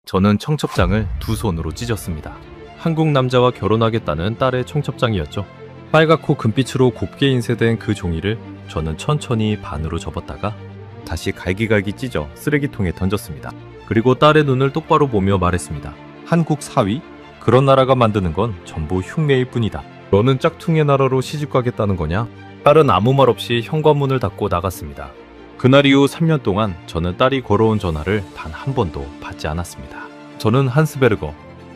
저는 청첩장을 두 손으로 찢었습니다. 한국 남자와 결혼하겠다는 딸의 청첩장이었죠. 빨갛고 금빛으로 곱게 인쇄된 그 종이를 저는 천천히 반으로 접었다가 다시 갈기갈기 찢어 쓰레기통에 던졌습니다. 그리고 딸의 눈을 똑바로 보며 말했습니다. 한국 사위? 그런 나라가 만드는 건 전부 흉내일 뿐이다. 너는 짝퉁의 나라로 시집가겠다는 거냐? 딸은 아무 말 없이 현관문을 닫고 나갔습니다. 그날 이후 3년 동안 저는 딸이 걸어온 전화를 단 한 번도 받지 않았습니다. 저는 한스베르거,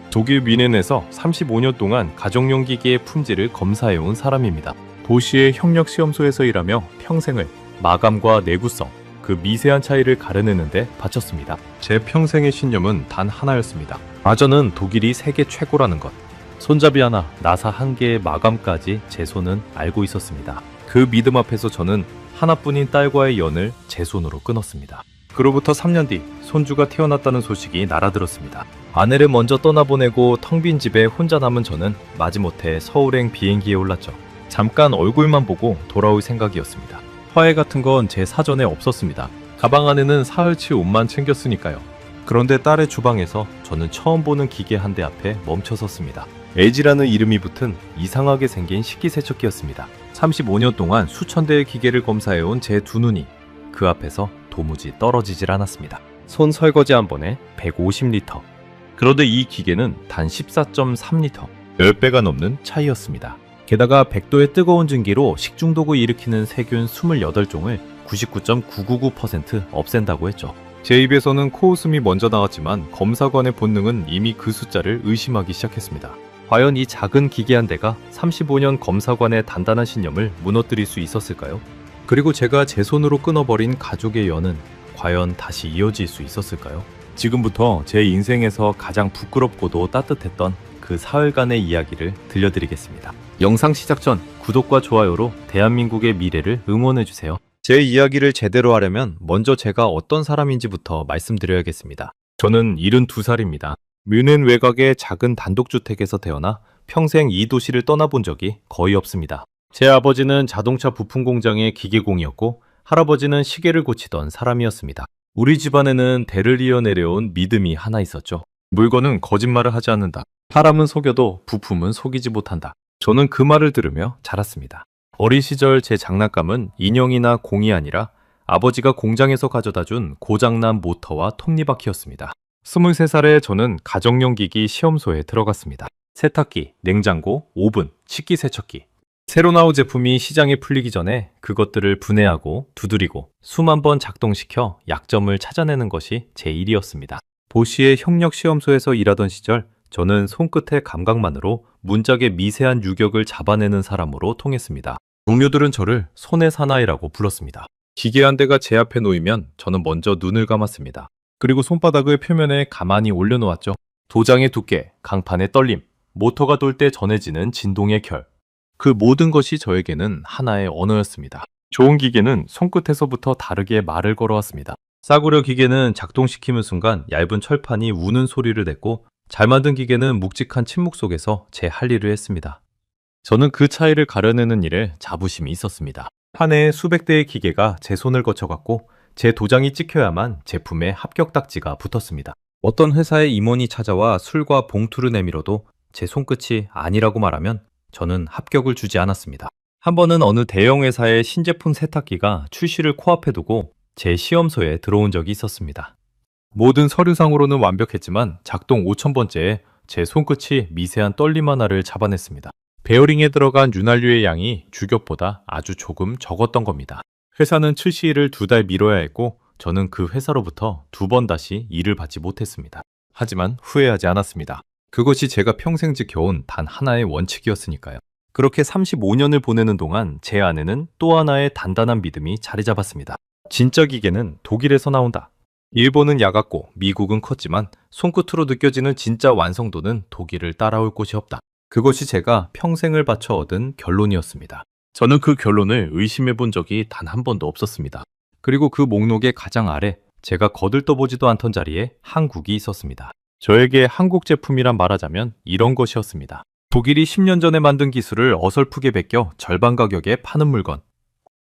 독일 뮌헨에서 35년 동안 가정용 기기의 품질을 검사해온 사람입니다. 보시의 협력시험소에서 일하며 평생을 마감과 내구성, 그 미세한 차이를 가려내는데 바쳤습니다. 제 평생의 신념은 단 하나였습니다. 마저는 독일이 세계 최고라는 것. 손잡이 하나, 나사 한 개의 마감까지 제 손은 알고 있었습니다. 그 믿음 앞에서 저는 하나뿐인 딸과의 연을 제 손으로 끊었습니다. 그로부터 3년 뒤 손주가 태어났다는 소식이 날아들었습니다. 아내를 먼저 떠나보내고 텅 빈 집에 혼자 남은 저는 마지못해 서울행 비행기에 올랐죠. 잠깐 얼굴만 보고 돌아올 생각이었습니다. 화해 같은 건 제 사전에 없었습니다. 가방 안에는 사흘치 옷만 챙겼으니까요. 그런데 딸의 주방에서 저는 처음 보는 기계 한 대 앞에 멈춰 섰습니다. LG라는 이름이 붙은 이상하게 생긴 식기세척기였습니다. 35년 동안 수천 대의 기계를 검사해온 제 두 눈이 그 앞에서 도무지 떨어지질 않았습니다. 손 설거지 한 번에 150리터. 그런데 이 기계는 단 14.3리터, 10배가 넘는 차이였습니다. 게다가 100도의 뜨거운 증기로 식중독을 일으키는 세균 28종을 99.999% 없앤다고 했죠. 제 입에서는 코웃음이 먼저 나왔지만 검사관의 본능은 이미 그 숫자를 의심하기 시작했습니다. 과연 이 작은 기계 한 대가 35년 검사관의 단단한 신념을 무너뜨릴 수 있었을까요? 그리고 제가 제 손으로 끊어버린 가족의 연은 과연 다시 이어질 수 있었을까요? 지금부터 제 인생에서 가장 부끄럽고도 따뜻했던 그 사흘간의 이야기를 들려드리겠습니다. 영상 시작 전 구독과 좋아요로 대한민국의 미래를 응원해주세요. 제 이야기를 제대로 하려면 먼저 제가 어떤 사람인지부터 말씀드려야겠습니다. 저는 72살입니다. 뮌헨 외곽의 작은 단독주택에서 태어나 평생 이 도시를 떠나본 적이 거의 없습니다. 제 아버지는 자동차 부품 공장의 기계공이었고 할아버지는 시계를 고치던 사람이었습니다. 우리 집안에는 대를 이어 내려온 믿음이 하나 있었죠. 물건은 거짓말을 하지 않는다. 사람은 속여도 부품은 속이지 못한다. 저는 그 말을 들으며 자랐습니다. 어린 시절 제 장난감은 인형이나 공이 아니라 아버지가 공장에서 가져다 준 고장난 모터와 톱니바퀴였습니다. 23살에 저는 가정용 기기 시험소에 들어갔습니다. 세탁기, 냉장고, 오븐, 식기세척기. 새로 나온 제품이 시장에 풀리기 전에 그것들을 분해하고 두드리고 수만 번 작동시켜 약점을 찾아내는 것이 제 일이었습니다. 보시의 협력시험소에서 일하던 시절 저는 손끝의 감각만으로 문짝의 미세한 유격을 잡아내는 사람으로 통했습니다. 동료들은 저를 손의 사나이라고 불렀습니다. 기계 한 대가 제 앞에 놓이면 저는 먼저 눈을 감았습니다. 그리고 손바닥을 표면에 가만히 올려놓았죠. 도장의 두께, 강판의 떨림, 모터가 돌 때 전해지는 진동의 결. 그 모든 것이 저에게는 하나의 언어였습니다. 좋은 기계는 손끝에서부터 다르게 말을 걸어왔습니다. 싸구려 기계는 작동시키는 순간 얇은 철판이 우는 소리를 냈고 잘 만든 기계는 묵직한 침묵 속에서 제 할 일을 했습니다. 저는 그 차이를 가려내는 일에 자부심이 있었습니다. 한 해에 수백 대의 기계가 제 손을 거쳐갔고 제 도장이 찍혀야만 제품에 합격 딱지가 붙었습니다. 어떤 회사의 임원이 찾아와 술과 봉투를 내밀어도 제 손끝이 아니라고 말하면 저는 합격을 주지 않았습니다. 한 번은 어느 대형 회사의 신제품 세탁기가 출시를 코앞에 두고 제 시험소에 들어온 적이 있었습니다. 모든 서류상으로는 완벽했지만 작동 5000번째에 제 손끝이 미세한 떨림 하나를 잡아냈습니다. 베어링에 들어간 윤활유의 양이 주격보다 아주 조금 적었던 겁니다. 회사는 출시일을 2달 미뤄야 했고 저는 그 회사로부터 2번 다시 일을 받지 못했습니다. 하지만 후회하지 않았습니다. 그것이 제가 평생 지켜온 단 하나의 원칙이었으니까요. 그렇게 35년을 보내는 동안 제 안에는 또 하나의 단단한 믿음이 자리 잡았습니다. 진짜 기계는 독일에서 나온다. 일본은 약았고 미국은 컸지만 손끝으로 느껴지는 진짜 완성도는 독일을 따라올 곳이 없다. 그것이 제가 평생을 바쳐 얻은 결론이었습니다. 저는 그 결론을 의심해 본 적이 단 한 번도 없었습니다. 그리고 그 목록의 가장 아래 제가 거들떠보지도 않던 자리에 한국이 있었습니다. 저에게 한국 제품이란 말하자면 이런 것이었습니다. 독일이 10년 전에 만든 기술을 어설프게 베껴 절반 가격에 파는 물건.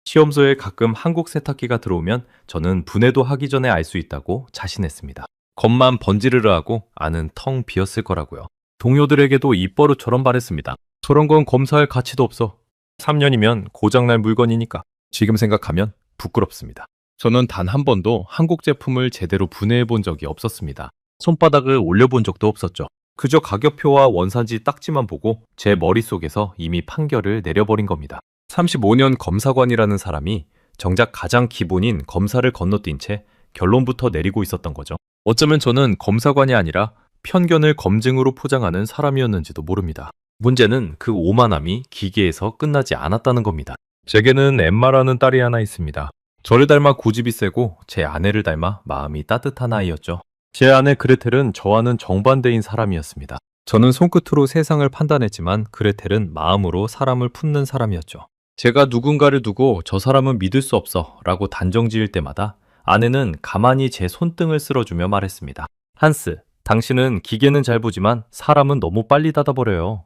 시험소에 가끔 한국 세탁기가 들어오면 저는 분해도 하기 전에 알 수 있다고 자신했습니다. 겉만 번지르르하고 안은 텅 비었을 거라고요. 동료들에게도 입버릇처럼 말했습니다. 저런 건 검사할 가치도 없어. 3년이면 고장날 물건이니까. 지금 생각하면 부끄럽습니다. 저는 단 한 번도 한국 제품을 제대로 분해해 본 적이 없었습니다. 손바닥을 올려본 적도 없었죠. 그저 가격표와 원산지 딱지만 보고 제 머릿속에서 이미 판결을 내려버린 겁니다. 35년 검사관이라는 사람이 정작 가장 기본인 검사를 건너뛴 채 결론부터 내리고 있었던 거죠. 어쩌면 저는 검사관이 아니라 편견을 검증으로 포장하는 사람이었는지도 모릅니다. 문제는 그 오만함이 기계에서 끝나지 않았다는 겁니다. 제게는 엠마라는 딸이 하나 있습니다. 저를 닮아 고집이 세고 제 아내를 닮아 마음이 따뜻한 아이였죠. 제 아내 그레텔은 저와는 정반대인 사람이었습니다. 저는 손끝으로 세상을 판단했지만 그레텔은 마음으로 사람을 품는 사람이었죠. 제가 누군가를 두고 저 사람은 믿을 수 없어 라고 단정 지을 때마다 아내는 가만히 제 손등을 쓸어주며 말했습니다. 한스, 당신은 기계는 잘 보지만 사람은 너무 빨리 닫아버려요.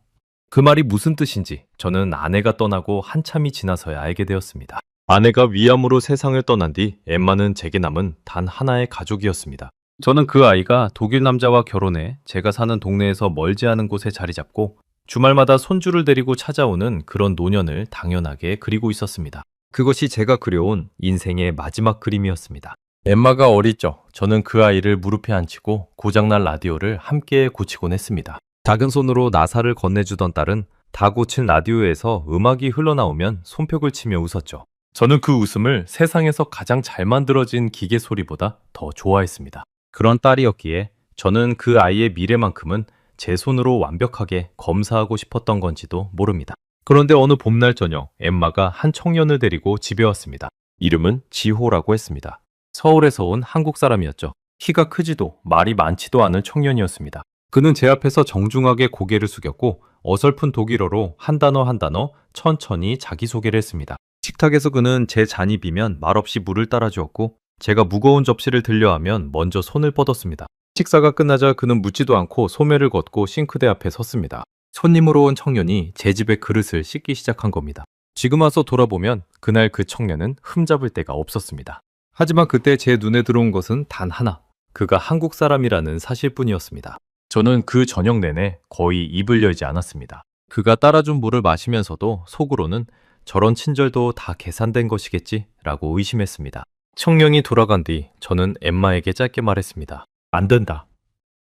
그 말이 무슨 뜻인지 저는 아내가 떠나고 한참이 지나서야 알게 되었습니다. 아내가 위암으로 세상을 떠난 뒤 엠마는 제게 남은 단 하나의 가족이었습니다. 저는 그 아이가 독일 남자와 결혼해 제가 사는 동네에서 멀지 않은 곳에 자리 잡고 주말마다 손주를 데리고 찾아오는 그런 노년을 당연하게 그리고 있었습니다. 그것이 제가 그려온 인생의 마지막 그림이었습니다. 엠마가 어릴 적 저는 그 아이를 무릎에 앉히고 고장난 라디오를 함께 고치곤 했습니다. 작은 손으로 나사를 건네주던 딸은 다 고친 라디오에서 음악이 흘러나오면 손뼉을 치며 웃었죠. 저는 그 웃음을 세상에서 가장 잘 만들어진 기계 소리보다 더 좋아했습니다. 그런 딸이었기에 저는 그 아이의 미래만큼은 제 손으로 완벽하게 검사하고 싶었던 건지도 모릅니다. 그런데 어느 봄날 저녁 엠마가 한 청년을 데리고 집에 왔습니다. 이름은 지호라고 했습니다. 서울에서 온 한국 사람이었죠. 키가 크지도 말이 많지도 않은 청년이었습니다. 그는 제 앞에서 정중하게 고개를 숙였고 어설픈 독일어로 한 단어 한 단어 천천히 자기소개를 했습니다. 식탁에서 그는 제 잔이 비면 말없이 물을 따라주었고 제가 무거운 접시를 들려하면 먼저 손을 뻗었습니다. 식사가 끝나자 그는 묻지도 않고 소매를 걷고 싱크대 앞에 섰습니다. 손님으로 온 청년이 제 집의 그릇을 씻기 시작한 겁니다. 지금 와서 돌아보면 그날 그 청년은 흠잡을 데가 없었습니다. 하지만 그때 제 눈에 들어온 것은 단 하나, 그가 한국 사람이라는 사실뿐이었습니다. 저는 그 저녁 내내 거의 입을 열지 않았습니다. 그가 따라준 물을 마시면서도 속으로는 저런 친절도 다 계산된 것이겠지 라고 의심했습니다. 청년이 돌아간 뒤 저는 엠마에게 짧게 말했습니다. 안 된다.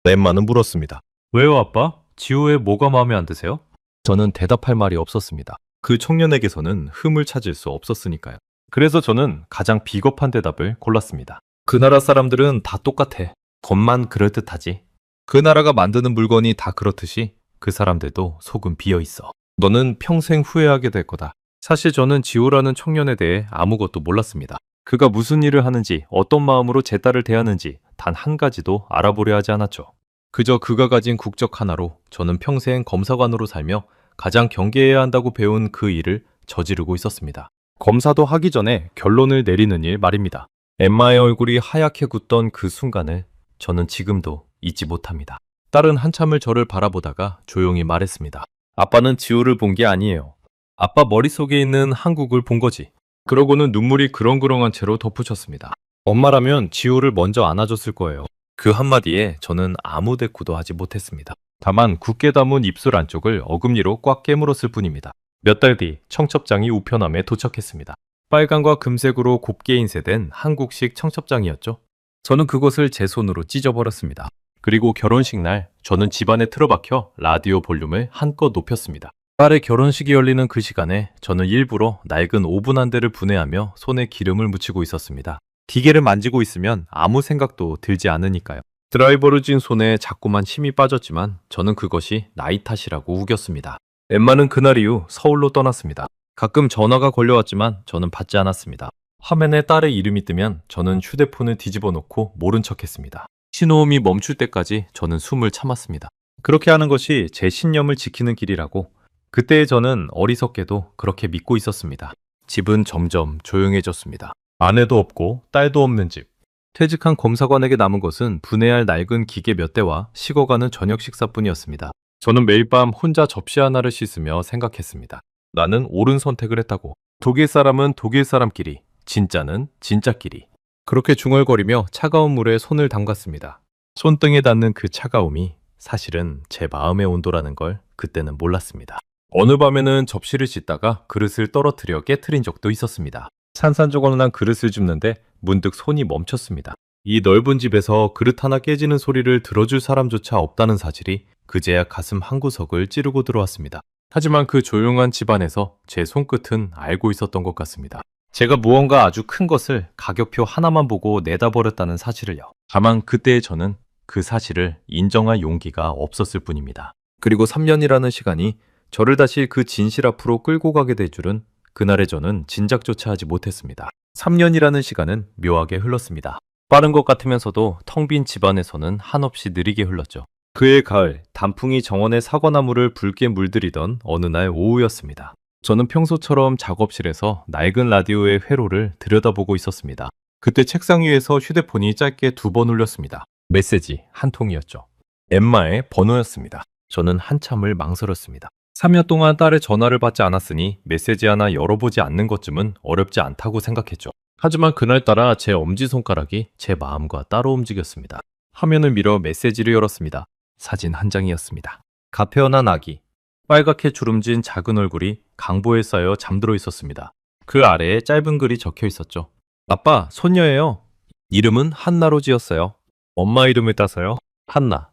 엠마는 물었습니다. 왜요 아빠? 지호의 뭐가 마음에 안 드세요? 저는 대답할 말이 없었습니다. 그 청년에게서는 흠을 찾을 수 없었으니까요. 그래서 저는 가장 비겁한 대답을 골랐습니다. 그 나라 사람들은 다 똑같아. 겉만 그럴듯하지. 그 나라가 만드는 물건이 다 그렇듯이 그 사람들도 속은 비어있어. 너는 평생 후회하게 될 거다. 사실 저는 지호라는 청년에 대해 아무것도 몰랐습니다. 그가 무슨 일을 하는지, 어떤 마음으로 제 딸을 대하는지 단 한 가지도 알아보려 하지 않았죠. 그저 그가 가진 국적 하나로 저는 평생 검사관으로 살며 가장 경계해야 한다고 배운 그 일을 저지르고 있었습니다. 검사도 하기 전에 결론을 내리는 일 말입니다. 엠마의 얼굴이 하얗게 굳던 그 순간을 저는 지금도 잊지 못합니다. 딸은 한참을 저를 바라보다가 조용히 말했습니다. 아빠는 지호를 본 게 아니에요. 아빠 머릿속에 있는 한국을 본 거지. 그러고는 눈물이 그렁그렁한 채로 덧붙였습니다. 엄마라면 지호를 먼저 안아줬을 거예요. 그 한마디에 저는 아무 대꾸도 하지 못했습니다. 다만 굳게 담은 입술 안쪽을 어금니로 꽉 깨물었을 뿐입니다. 몇 달 뒤 청첩장이 우편함에 도착했습니다. 빨강과 금색으로 곱게 인쇄된 한국식 청첩장이었죠. 저는 그것을 제 손으로 찢어버렸습니다. 그리고 결혼식 날 저는 집안에 틀어박혀 라디오 볼륨을 한껏 높였습니다. 딸의 결혼식이 열리는 그 시간에 저는 일부러 낡은 오븐 한 대를 분해하며 손에 기름을 묻히고 있었습니다. 기계를 만지고 있으면 아무 생각도 들지 않으니까요. 드라이버를 쥔 손에 자꾸만 힘이 빠졌지만 저는 그것이 나이 탓이라고 우겼습니다. 엠마는 그날 이후 서울로 떠났습니다. 가끔 전화가 걸려왔지만 저는 받지 않았습니다. 화면에 딸의 이름이 뜨면 저는 휴대폰을 뒤집어 놓고 모른 척했습니다. 신호음이 멈출 때까지 저는 숨을 참았습니다. 그렇게 하는 것이 제 신념을 지키는 길이라고 그때의 저는 어리석게도 그렇게 믿고 있었습니다. 집은 점점 조용해졌습니다. 아내도 없고 딸도 없는 집. 퇴직한 검사관에게 남은 것은 분해할 낡은 기계 몇 대와 식어가는 저녁 식사뿐이었습니다. 저는 매일 밤 혼자 접시 하나를 씻으며 생각했습니다. 나는 옳은 선택을 했다고. 독일 사람은 독일 사람끼리, 진짜는 진짜끼리. 그렇게 중얼거리며 차가운 물에 손을 담갔습니다. 손등에 닿는 그 차가움이 사실은 제 마음의 온도라는 걸 그때는 몰랐습니다. 어느 밤에는 접시를 씻다가 그릇을 떨어뜨려 깨트린 적도 있었습니다. 산산조각난 그릇을 줍는데 문득 손이 멈췄습니다. 이 넓은 집에서 그릇 하나 깨지는 소리를 들어줄 사람조차 없다는 사실이 그제야 가슴 한구석을 찌르고 들어왔습니다. 하지만 그 조용한 집안에서 제 손끝은 알고 있었던 것 같습니다. 제가 무언가 아주 큰 것을 가격표 하나만 보고 내다버렸다는 사실을요. 다만 그때의 저는 그 사실을 인정할 용기가 없었을 뿐입니다. 그리고 3년이라는 시간이 저를 다시 그 진실 앞으로 끌고 가게 될 줄은 그날의 저는 진작조차 하지 못했습니다. 3년이라는 시간은 묘하게 흘렀습니다. 빠른 것 같으면서도 텅 빈 집안에서는 한없이 느리게 흘렀죠. 그해 가을, 단풍이 정원의 사과나무를 붉게 물들이던 어느 날 오후였습니다. 저는 평소처럼 작업실에서 낡은 라디오의 회로를 들여다보고 있었습니다. 그때 책상 위에서 휴대폰이 짧게 2번 울렸습니다. 메시지 한 통이었죠. 엠마의 번호였습니다. 저는 한참을 망설였습니다. 3년 동안 딸의 전화를 받지 않았으니 메시지 하나 열어보지 않는 것쯤은 어렵지 않다고 생각했죠. 하지만 그날따라 제 엄지손가락이 제 마음과 따로 움직였습니다. 화면을 밀어 메시지를 열었습니다. 사진 한 장이었습니다. 가패어난 아기, 빨갛게 주름진 작은 얼굴이 강보에 쌓여 잠들어 있었습니다. 그 아래에 짧은 글이 적혀 있었죠. 아빠, 손녀예요. 이름은 한나로 지었어요. 엄마 이름을 따서요. 한나.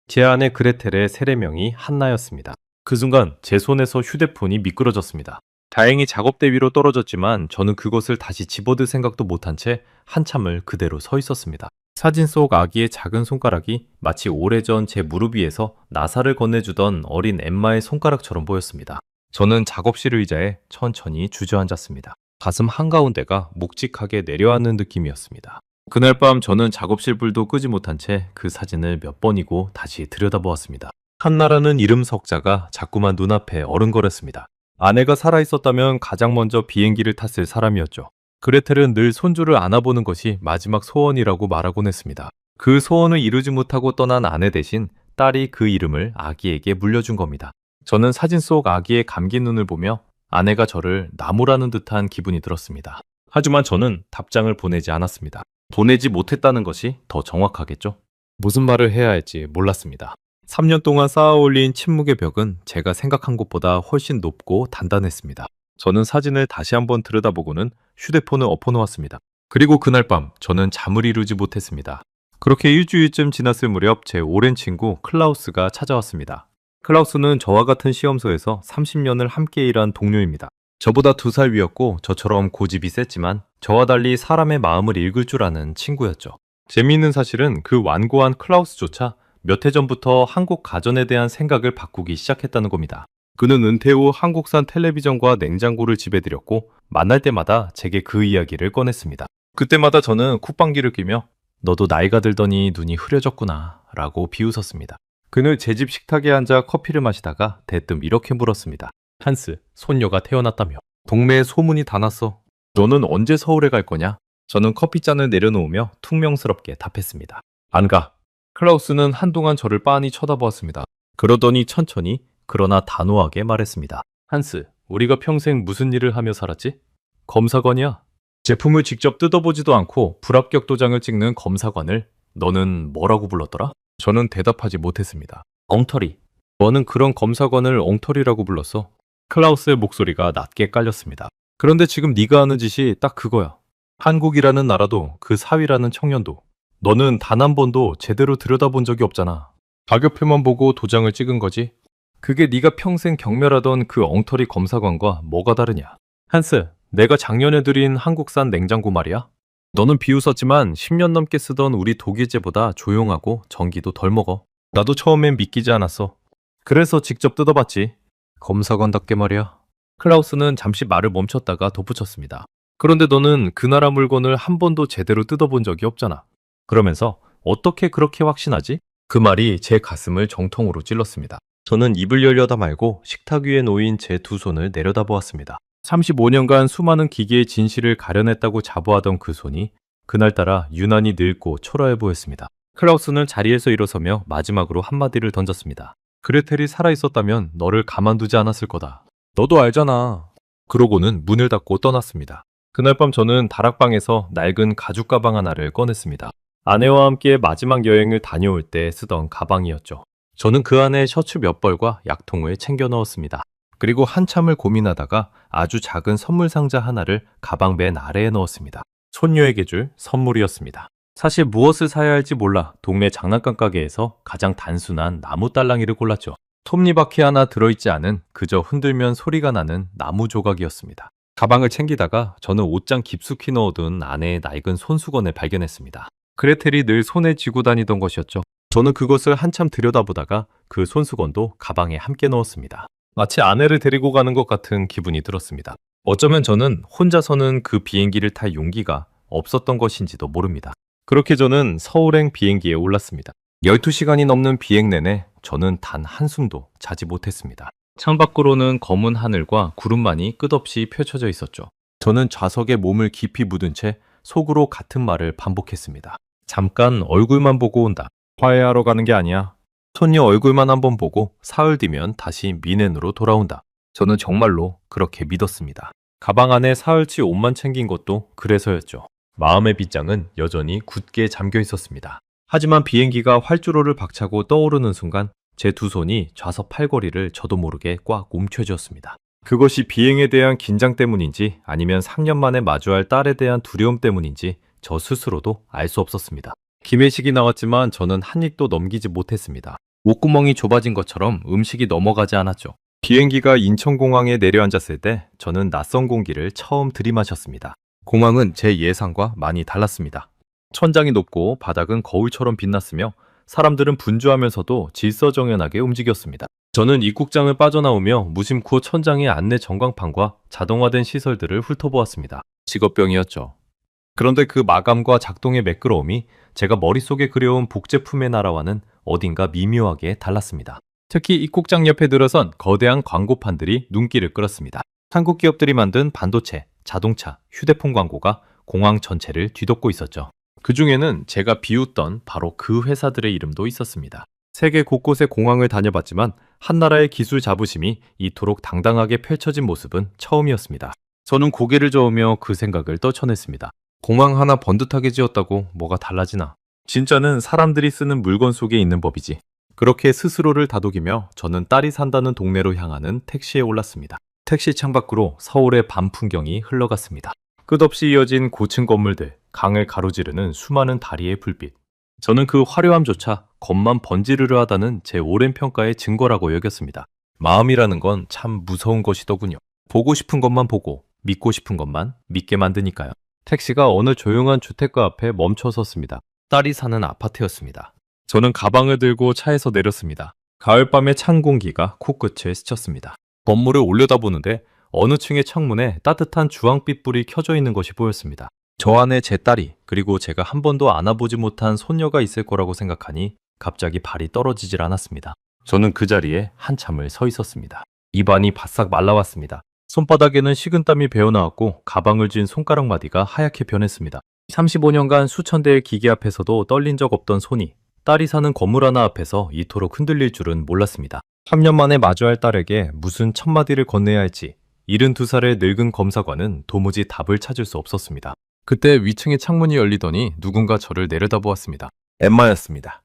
제 아내 그레텔의 세례명이 한나였습니다. 그 순간 제 손에서 휴대폰이 미끄러졌습니다. 다행히 작업대 위로 떨어졌지만 저는 그것을 다시 집어들 생각도 못한 채 한참을 그대로 서 있었습니다. 사진 속 아기의 작은 손가락이 마치 오래전 제 무릎 위에서 나사를 건네주던 어린 엠마의 손가락처럼 보였습니다. 저는 작업실 의자에 천천히 주저앉았습니다. 가슴 한가운데가 묵직하게 내려앉는 느낌이었습니다. 그날 밤 저는 작업실 불도 끄지 못한 채 그 사진을 몇 번이고 다시 들여다보았습니다. 한나라는 이름 석자가 자꾸만 눈앞에 어른거렸습니다. 아내가 살아있었다면 가장 먼저 비행기를 탔을 사람이었죠. 그레텔은 늘 손주를 안아보는 것이 마지막 소원이라고 말하곤 했습니다. 그 소원을 이루지 못하고 떠난 아내 대신 딸이 그 이름을 아기에게 물려준 겁니다. 저는 사진 속 아기의 감긴 눈을 보며 아내가 저를 나무라는 듯한 기분이 들었습니다. 하지만 저는 답장을 보내지 않았습니다. 보내지 못했다는 것이 더 정확하겠죠? 무슨 말을 해야 할지 몰랐습니다. 3년 동안 쌓아올린 침묵의 벽은 제가 생각한 것보다 훨씬 높고 단단했습니다. 저는 사진을 다시 한번 들여다보고는 휴대폰을 엎어놓았습니다. 그리고 그날 밤 저는 잠을 이루지 못했습니다. 그렇게 일주일쯤 지났을 무렵 제 오랜 친구 클라우스가 찾아왔습니다. 클라우스는 저와 같은 시험소에서 30년을 함께 일한 동료입니다. 저보다 2살 위였고 저처럼 고집이 셌지만 저와 달리 사람의 마음을 읽을 줄 아는 친구였죠. 재미있는 사실은 그 완고한 클라우스조차 몇 해 전부터 한국 가전에 대한 생각을 바꾸기 시작했다는 겁니다. 그는 은퇴 후 한국산 텔레비전과 냉장고를 집에 들였고 만날 때마다 제게 그 이야기를 꺼냈습니다. 그때마다 저는 콧방귀를 뀌며 너도 나이가 들더니 눈이 흐려졌구나 라고 비웃었습니다. 그는 제 집 식탁에 앉아 커피를 마시다가 대뜸 이렇게 물었습니다. 한스, 손녀가 태어났다며. 동네에 소문이 다 났어. 너는 언제 서울에 갈 거냐? 저는 커피잔을 내려놓으며 퉁명스럽게 답했습니다. 안 가. 클라우스는 한동안 저를 빤히 쳐다보았습니다. 그러더니 천천히 그러나 단호하게 말했습니다. 한스, 우리가 평생 무슨 일을 하며 살았지? 검사관이야. 제품을 직접 뜯어보지도 않고 불합격 도장을 찍는 검사관을 너는 뭐라고 불렀더라? 저는 대답하지 못했습니다. 엉터리. 너는 그런 검사관을 엉터리라고 불렀어. 클라우스의 목소리가 낮게 깔렸습니다. 그런데 지금 네가 하는 짓이 딱 그거야. 한국이라는 나라도 그 사위라는 청년도 너는 단 한 번도 제대로 들여다본 적이 없잖아. 가격표만 보고 도장을 찍은 거지. 그게 네가 평생 경멸하던 그 엉터리 검사관과 뭐가 다르냐. 한스, 내가 작년에 들인 한국산 냉장고 말이야. 너는 비웃었지만 10년 넘게 쓰던 우리 독일제보다 조용하고 전기도 덜 먹어. 나도 처음엔 믿기지 않았어. 그래서 직접 뜯어봤지. 검사관답게 말이야. 클라우스는 잠시 말을 멈췄다가 덧붙였습니다. 그런데 너는 그 나라 물건을 한 번도 제대로 뜯어본 적이 없잖아. 그러면서 어떻게 그렇게 확신하지? 그 말이 제 가슴을 정통으로 찔렀습니다. 저는 입을 열려다 말고 식탁 위에 놓인 제 2손을 내려다보았습니다. 35년간 수많은 기계의 진실을 가려냈다고 자부하던 그 손이 그날따라 유난히 늙고 초라해 보였습니다. 클라우스는 자리에서 일어서며 마지막으로 한마디를 던졌습니다. 그레텔이 살아있었다면 너를 가만두지 않았을 거다. 너도 알잖아. 그러고는 문을 닫고 떠났습니다. 그날 밤 저는 다락방에서 낡은 가죽 가방 하나를 꺼냈습니다. 아내와 함께 마지막 여행을 다녀올 때 쓰던 가방이었죠. 저는 그 안에 셔츠 몇 벌과 약통을 챙겨 넣었습니다. 그리고 한참을 고민하다가 아주 작은 선물 상자 하나를 가방 맨 아래에 넣었습니다. 손녀에게 줄 선물이었습니다. 사실 무엇을 사야 할지 몰라 동네 장난감 가게에서 가장 단순한 나무 딸랑이를 골랐죠. 톱니바퀴 하나 들어있지 않은 그저 흔들면 소리가 나는 나무 조각이었습니다. 가방을 챙기다가 저는 옷장 깊숙이 넣어둔 아내의 낡은 손수건을 발견했습니다. 그레텔이 늘 손에 쥐고 다니던 것이었죠. 저는 그것을 한참 들여다보다가 그 손수건도 가방에 함께 넣었습니다. 마치 아내를 데리고 가는 것 같은 기분이 들었습니다. 어쩌면 저는 혼자서는 그 비행기를 탈 용기가 없었던 것인지도 모릅니다. 그렇게 저는 서울행 비행기에 올랐습니다. 12시간이 넘는 비행 내내 저는 단 한숨도 자지 못했습니다. 창밖으로는 검은 하늘과 구름만이 끝없이 펼쳐져 있었죠. 저는 좌석에 몸을 깊이 묻은 채 속으로 같은 말을 반복했습니다. 잠깐 얼굴만 보고 온다. 화해하러 가는 게 아니야. 손녀 얼굴만 한번 보고 사흘 뒤면 다시 미넨으로 돌아온다. 저는 정말로 그렇게 믿었습니다. 가방 안에 사흘치 옷만 챙긴 것도 그래서였죠. 마음의 빗장은 여전히 굳게 잠겨 있었습니다. 하지만 비행기가 활주로를 박차고 떠오르는 순간 제 두 손이 좌석 팔걸이를 저도 모르게 꽉 움켜쥐었습니다. 그것이 비행에 대한 긴장 때문인지 아니면 상년 만에 마주할 딸에 대한 두려움 때문인지 저 스스로도 알 수 없었습니다. 기내식이 나왔지만 저는 한 입도 넘기지 못했습니다. 목구멍이 좁아진 것처럼 음식이 넘어가지 않았죠. 비행기가 인천공항에 내려앉았을 때 저는 낯선 공기를 처음 들이마셨습니다. 공항은 제 예상과 많이 달랐습니다. 천장이 높고 바닥은 거울처럼 빛났으며 사람들은 분주하면서도 질서정연하게 움직였습니다. 저는 입국장을 빠져나오며 무심코 천장의 안내 전광판과 자동화된 시설들을 훑어보았습니다. 직업병이었죠. 그런데 그 마감과 작동의 매끄러움이 제가 머릿속에 그려온 복제품의 나라와는 어딘가 미묘하게 달랐습니다. 특히 입국장 옆에 들어선 거대한 광고판들이 눈길을 끌었습니다. 한국 기업들이 만든 반도체, 자동차, 휴대폰 광고가 공항 전체를 뒤덮고 있었죠. 그 중에는 제가 비웃던 바로 그 회사들의 이름도 있었습니다. 세계 곳곳의 공항을 다녀봤지만 한나라의 기술 자부심이 이토록 당당하게 펼쳐진 모습은 처음이었습니다. 저는 고개를 저으며 그 생각을 떨쳐냈습니다. 공항 하나 번듯하게 지었다고 뭐가 달라지나. 진짜는 사람들이 쓰는 물건 속에 있는 법이지. 그렇게 스스로를 다독이며 저는 딸이 산다는 동네로 향하는 택시에 올랐습니다. 택시 창밖으로 서울의 밤 풍경이 흘러갔습니다. 끝없이 이어진 고층 건물들, 강을 가로지르는 수많은 다리의 불빛. 저는 그 화려함조차 겉만 번지르르 하다는 제 오랜 평가의 증거라고 여겼습니다. 마음이라는 건 참 무서운 것이더군요. 보고 싶은 것만 보고 믿고 싶은 것만 믿게 만드니까요. 택시가 어느 조용한 주택가 앞에 멈춰 섰습니다. 딸이 사는 아파트였습니다. 저는 가방을 들고 차에서 내렸습니다. 가을밤의 찬 공기가 코끝을 스쳤습니다. 건물을 올려다보는데 어느 층의 창문에 따뜻한 주황빛 불이 켜져 있는 것이 보였습니다. 저 안에 제 딸이 그리고 제가 한 번도 안아보지 못한 손녀가 있을 거라고 생각하니 갑자기 발이 떨어지질 않았습니다. 저는 그 자리에 한참을 서 있었습니다. 입안이 바싹 말라왔습니다. 손바닥에는 식은땀이 배어나왔고 가방을 쥔 손가락 마디가 하얗게 변했습니다. 35년간 수천 대의 기계 앞에서도 떨린 적 없던 손이 딸이 사는 건물 하나 앞에서 이토록 흔들릴 줄은 몰랐습니다. 3년 만에 마주할 딸에게 무슨 첫마디를 건네야 할지 72살의 늙은 검사관은 도무지 답을 찾을 수 없었습니다. 그때 위층의 창문이 열리더니 누군가 저를 내려다보았습니다. 엠마였습니다.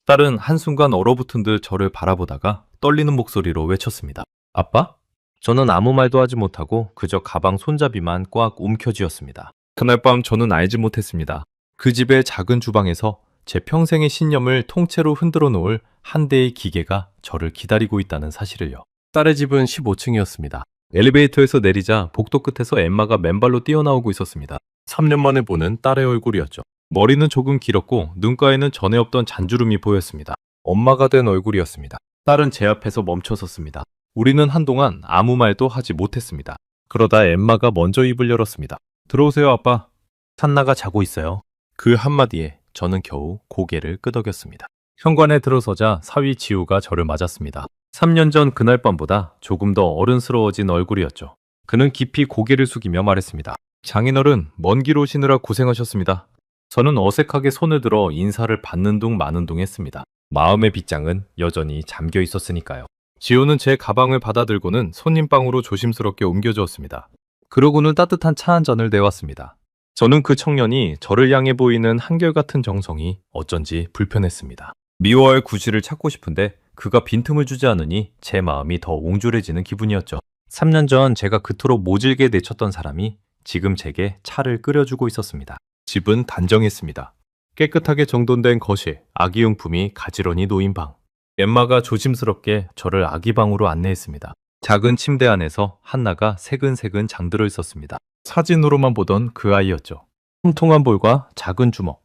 딸은 한순간 얼어붙은 듯 저를 바라보다가 떨리는 목소리로 외쳤습니다. 아빠? 저는 아무 말도 하지 못하고 그저 가방 손잡이만 꽉 움켜쥐었습니다. 그날 밤 저는 알지 못했습니다. 그 집의 작은 주방에서 제 평생의 신념을 통째로 흔들어 놓을 한 대의 기계가 저를 기다리고 있다는 사실을요. 딸의 집은 15층이었습니다. 엘리베이터에서 내리자 복도 끝에서 엠마가 맨발로 뛰어나오고 있었습니다. 3년 만에 보는 딸의 얼굴이었죠. 머리는 조금 길었고 눈가에는 전에 없던 잔주름이 보였습니다. 엄마가 된 얼굴이었습니다. 딸은 제 앞에서 멈춰섰습니다. 우리는 한동안 아무 말도 하지 못했습니다. 그러다 엠마가 먼저 입을 열었습니다. 들어오세요, 아빠. 산나가 자고 있어요. 그 한마디에 저는 겨우 고개를 끄덕였습니다. 현관에 들어서자 사위 지우가 저를 맞았습니다. 3년 전 그날 밤보다 조금 더 어른스러워진 얼굴이었죠. 그는 깊이 고개를 숙이며 말했습니다. 장인어른, 먼 길 오시느라 고생하셨습니다. 저는 어색하게 손을 들어 인사를 받는 둥 마는 둥 했습니다. 마음의 빗장은 여전히 잠겨 있었으니까요. 지호는 제 가방을 받아들고는 손님방으로 조심스럽게 옮겨주었습니다. 그러고는 따뜻한 차 한 잔을 내왔습니다. 저는 그 청년이 저를 향해 보이는 한결같은 정성이 어쩐지 불편했습니다. 미워할 구실을 찾고 싶은데 그가 빈틈을 주지 않으니 제 마음이 더 옹졸해지는 기분이었죠. 3년 전 제가 그토록 모질게 내쳤던 사람이 지금 제게 차를 끓여주고 있었습니다. 집은 단정했습니다. 깨끗하게 정돈된 거실, 아기용품이 가지런히 놓인 방. 엠마가 조심스럽게 저를 아기 방으로 안내했습니다. 작은 침대 안에서 한나가 새근새근 잠들어 있었습니다. 사진으로만 보던 그 아이였죠. 통통한 볼과 작은 주먹.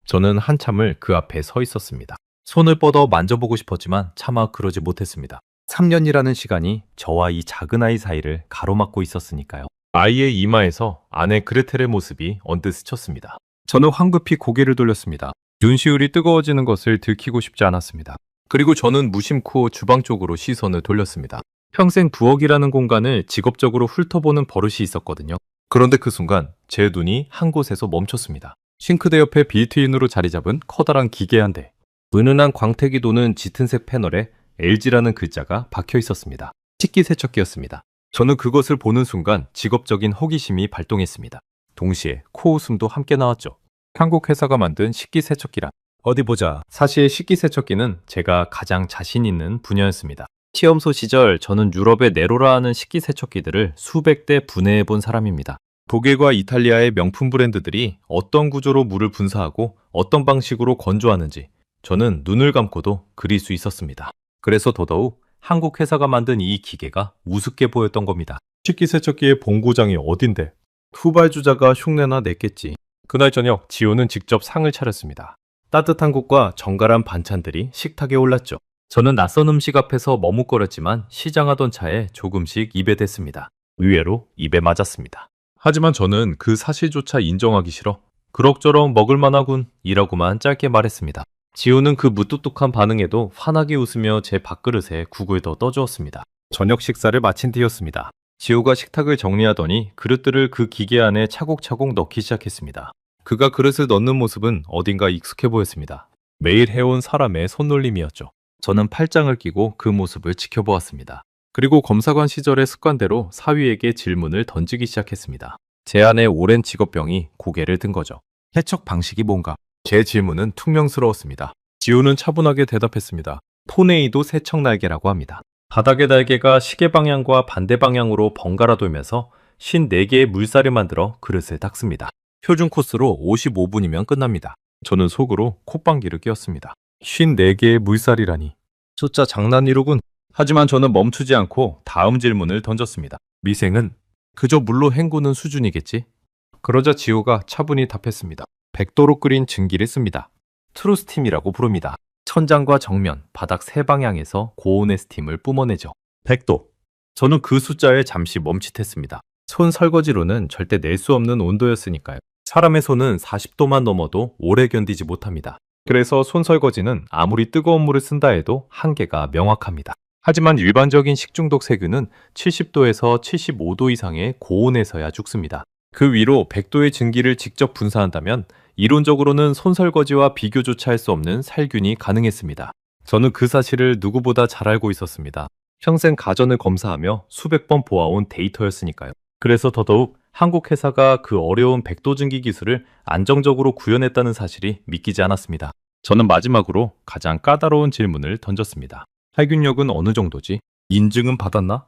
저는 한참을 그 앞에 서 있었습니다. 손을 뻗어 만져보고 싶었지만 차마 그러지 못했습니다. 3년이라는 시간이 저와 이 작은 아이 사이를 가로막고 있었으니까요. 아이의 이마에서 아내 그레텔의 모습이 언뜻 스쳤습니다. 저는 황급히 고개를 돌렸습니다. 눈시울이 뜨거워지는 것을 들키고 싶지 않았습니다. 그리고 저는 무심코 주방 쪽으로 시선을 돌렸습니다. 평생 부엌이라는 공간을 직업적으로 훑어보는 버릇이 있었거든요. 그런데 그 순간 제 눈이 한 곳에서 멈췄습니다. 싱크대 옆에 빌트인으로 자리 잡은 커다란 기계 한 대. 은은한 광택이 도는 짙은색 패널에 LG라는 글자가 박혀 있었습니다. 식기세척기였습니다. 저는 그것을 보는 순간 직업적인 호기심이 발동했습니다. 동시에 코웃음도 함께 나왔죠. 한국 회사가 만든 식기세척기란. 어디 보자. 사실 식기세척기는 제가 가장 자신 있는 분야였습니다. 시험소 시절 저는 유럽의 네로라 하는 식기세척기들을 수백 대 분해해 본 사람입니다. 독일과 이탈리아의 명품 브랜드들이 어떤 구조로 물을 분사하고 어떤 방식으로 건조하는지 저는 눈을 감고도 그릴 수 있었습니다. 그래서 더더욱 한국 회사가 만든 이 기계가 우습게 보였던 겁니다. 식기세척기의 본고장이 어딘데? 후발주자가 흉내나 냈겠지. 그날 저녁 지호는 직접 상을 차렸습니다. 따뜻한 국과 정갈한 반찬들이 식탁에 올랐죠. 저는 낯선 음식 앞에서 머뭇거렸지만 시장하던 차에 조금씩 입에 댔습니다. 의외로 입에 맞았습니다. 하지만 저는 그 사실조차 인정하기 싫어. 그럭저럭 먹을만하군 이라고만 짧게 말했습니다. 지호는 그 무뚝뚝한 반응에도 환하게 웃으며 제 밥그릇에 국을 더 떠주었습니다. 저녁 식사를 마친 뒤였습니다. 지호가 식탁을 정리하더니 그릇들을 그 기계 안에 차곡차곡 넣기 시작했습니다. 그가 그릇을 넣는 모습은 어딘가 익숙해 보였습니다. 매일 해온 사람의 손놀림이었죠. 저는 팔짱을 끼고 그 모습을 지켜보았습니다. 그리고 검사관 시절의 습관대로 사위에게 질문을 던지기 시작했습니다. 제 안에 오랜 직업병이 고개를 든 거죠. 세척 방식이 뭔가? 제 질문은 퉁명스러웠습니다. 지호는 차분하게 대답했습니다. 토네이도 세척 날개라고 합니다. 바닥의 날개가 시계 방향과 반대 방향으로 번갈아 돌면서 54개의 물살을 만들어 그릇을 닦습니다. 표준 코스로 55분이면 끝납니다. 저는 속으로 콧방귀를 뀌었습니다. 54개의 물살이라니. 숫자 장난이로군. 하지만 저는 멈추지 않고 다음 질문을 던졌습니다. 미생은 그저 물로 헹구는 수준이겠지? 그러자 지호가 차분히 답했습니다. 100도로 끓인 증기를 씁니다. 트루스팀이라고 부릅니다. 천장과 정면, 바닥 세 방향에서 고온의 스팀을 뿜어내죠. 100도. 저는 그 숫자에 잠시 멈칫했습니다. 손 설거지로는 절대 낼 수 없는 온도였으니까요. 사람의 손은 40도만 넘어도 오래 견디지 못합니다. 그래서 손 설거지는 아무리 뜨거운 물을 쓴다 해도 한계가 명확합니다. 하지만 일반적인 식중독 세균은 70도에서 75도 이상의 고온에서야 죽습니다. 그 위로 100도의 증기를 직접 분사한다면 이론적으로는 손설거지와 비교조차 할 수 없는 살균이 가능했습니다. 저는 그 사실을 누구보다 잘 알고 있었습니다. 평생 가전을 검사하며 수백 번 보아온 데이터였으니까요. 그래서 더더욱 한국 회사가 그 어려운 100도 증기 기술을 안정적으로 구현했다는 사실이 믿기지 않았습니다. 저는 마지막으로 가장 까다로운 질문을 던졌습니다. 살균력은 어느 정도지? 인증은 받았나?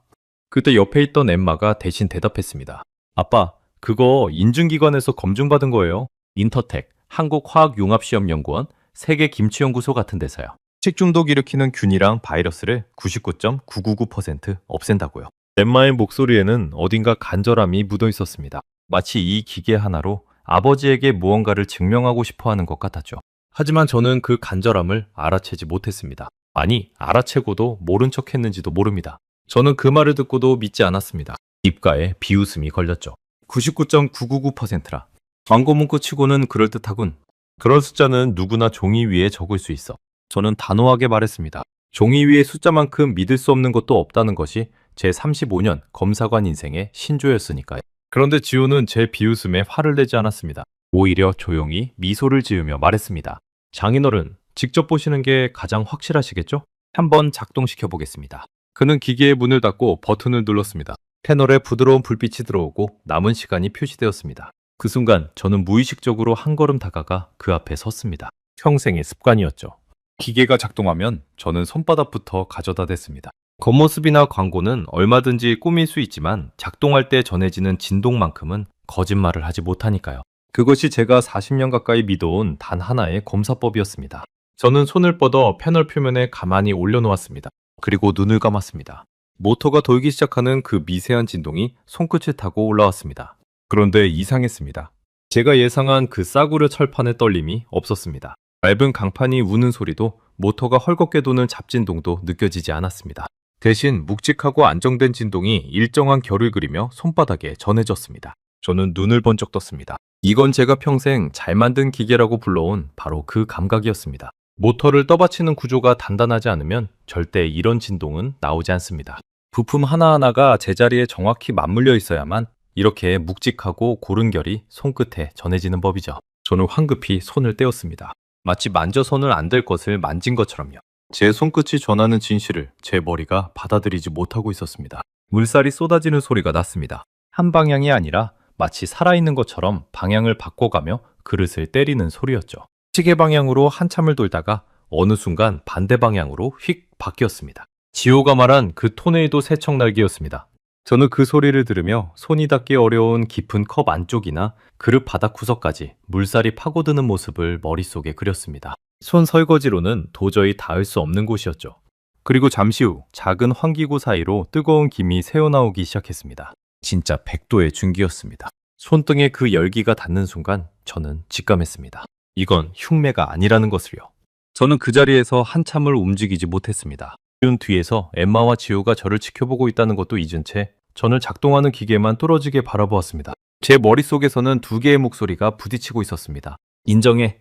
그때 옆에 있던 엠마가 대신 대답했습니다. 아빠, 그거 인증기관에서 검증받은 거예요. 인터텍, 한국화학융합시험연구원, 세계김치연구소 같은 데서요. 식중독 일으키는 균이랑 바이러스를 99.999% 없앤다고요. 엠마의 목소리에는 어딘가 간절함이 묻어 있었습니다. 마치 이 기계 하나로 아버지에게 무언가를 증명하고 싶어 하는 것 같았죠. 하지만 저는 그 간절함을 알아채지 못했습니다. 아니, 알아채고도 모른 척 했는지도 모릅니다. 저는 그 말을 듣고도 믿지 않았습니다. 입가에 비웃음이 걸렸죠. 99.999%라. 광고 문구 치고는 그럴듯하군. 그런 숫자는 누구나 종이 위에 적을 수 있어. 저는 단호하게 말했습니다. 종이 위에 숫자만큼 믿을 수 없는 것도 없다는 것이 제 35년 검사관 인생의 신조였으니까요. 그런데 지호는 제 비웃음에 화를 내지 않았습니다. 오히려 조용히 미소를 지으며 말했습니다. 장인어른, 직접 보시는 게 가장 확실하시겠죠? 한번 작동시켜 보겠습니다. 그는 기계의 문을 닫고 버튼을 눌렀습니다. 패널에 부드러운 불빛이 들어오고 남은 시간이 표시되었습니다. 그 순간 저는 무의식적으로 한 걸음 다가가 그 앞에 섰습니다. 평생의 습관이었죠. 기계가 작동하면 저는 손바닥부터 가져다 댔습니다. 겉모습이나 광고는 얼마든지 꾸밀 수 있지만 작동할 때 전해지는 진동만큼은 거짓말을 하지 못하니까요. 그것이 제가 40년 가까이 믿어온 단 하나의 검사법이었습니다. 저는 손을 뻗어 패널 표면에 가만히 올려놓았습니다. 그리고 눈을 감았습니다. 모터가 돌기 시작하는 그 미세한 진동이 손끝을 타고 올라왔습니다. 그런데 이상했습니다. 제가 예상한 그 싸구려 철판의 떨림이 없었습니다. 얇은 강판이 우는 소리도 모터가 헐겁게 도는 잡진동도 느껴지지 않았습니다. 대신 묵직하고 안정된 진동이 일정한 결을 그리며 손바닥에 전해졌습니다. 저는 눈을 번쩍 떴습니다. 이건 제가 평생 잘 만든 기계라고 불러온 바로 그 감각이었습니다. 모터를 떠받치는 구조가 단단하지 않으면 절대 이런 진동은 나오지 않습니다. 부품 하나하나가 제자리에 정확히 맞물려 있어야만 이렇게 묵직하고 고른 결이 손끝에 전해지는 법이죠. 저는 황급히 손을 떼었습니다. 마치 만져서는 안 될 것을 만진 것처럼요. 제 손끝이 전하는 진실을 제 머리가 받아들이지 못하고 있었습니다. 물살이 쏟아지는 소리가 났습니다. 한 방향이 아니라 마치 살아있는 것처럼 방향을 바꿔가며 그릇을 때리는 소리였죠. 시계 방향으로 한참을 돌다가 어느 순간 반대 방향으로 휙 바뀌었습니다. 지호가 말한 그 토네이도 새청날개였습니다. 저는 그 소리를 들으며 손이 닿기 어려운 깊은 컵 안쪽이나 그릇 바닥 구석까지 물살이 파고드는 모습을 머릿속에 그렸습니다. 손 설거지로는 도저히 닿을 수 없는 곳이었죠. 그리고 잠시 후 작은 환기구 사이로 뜨거운 김이 새어나오기 시작했습니다. 진짜 100도의 중기였습니다. 손등에 그 열기가 닿는 순간 저는 직감했습니다. 이건 흉매가 아니라는 것을요. 저는 그 자리에서 한참을 움직이지 못했습니다. 뒤에서 엠마와 지호가 저를 지켜보고 있다는 것도 잊은 채 저는 작동하는 기계만 뚫어지게 바라보았습니다. 제 머릿속에서는 두 개의 목소리가 부딪히고 있었습니다. 인정해.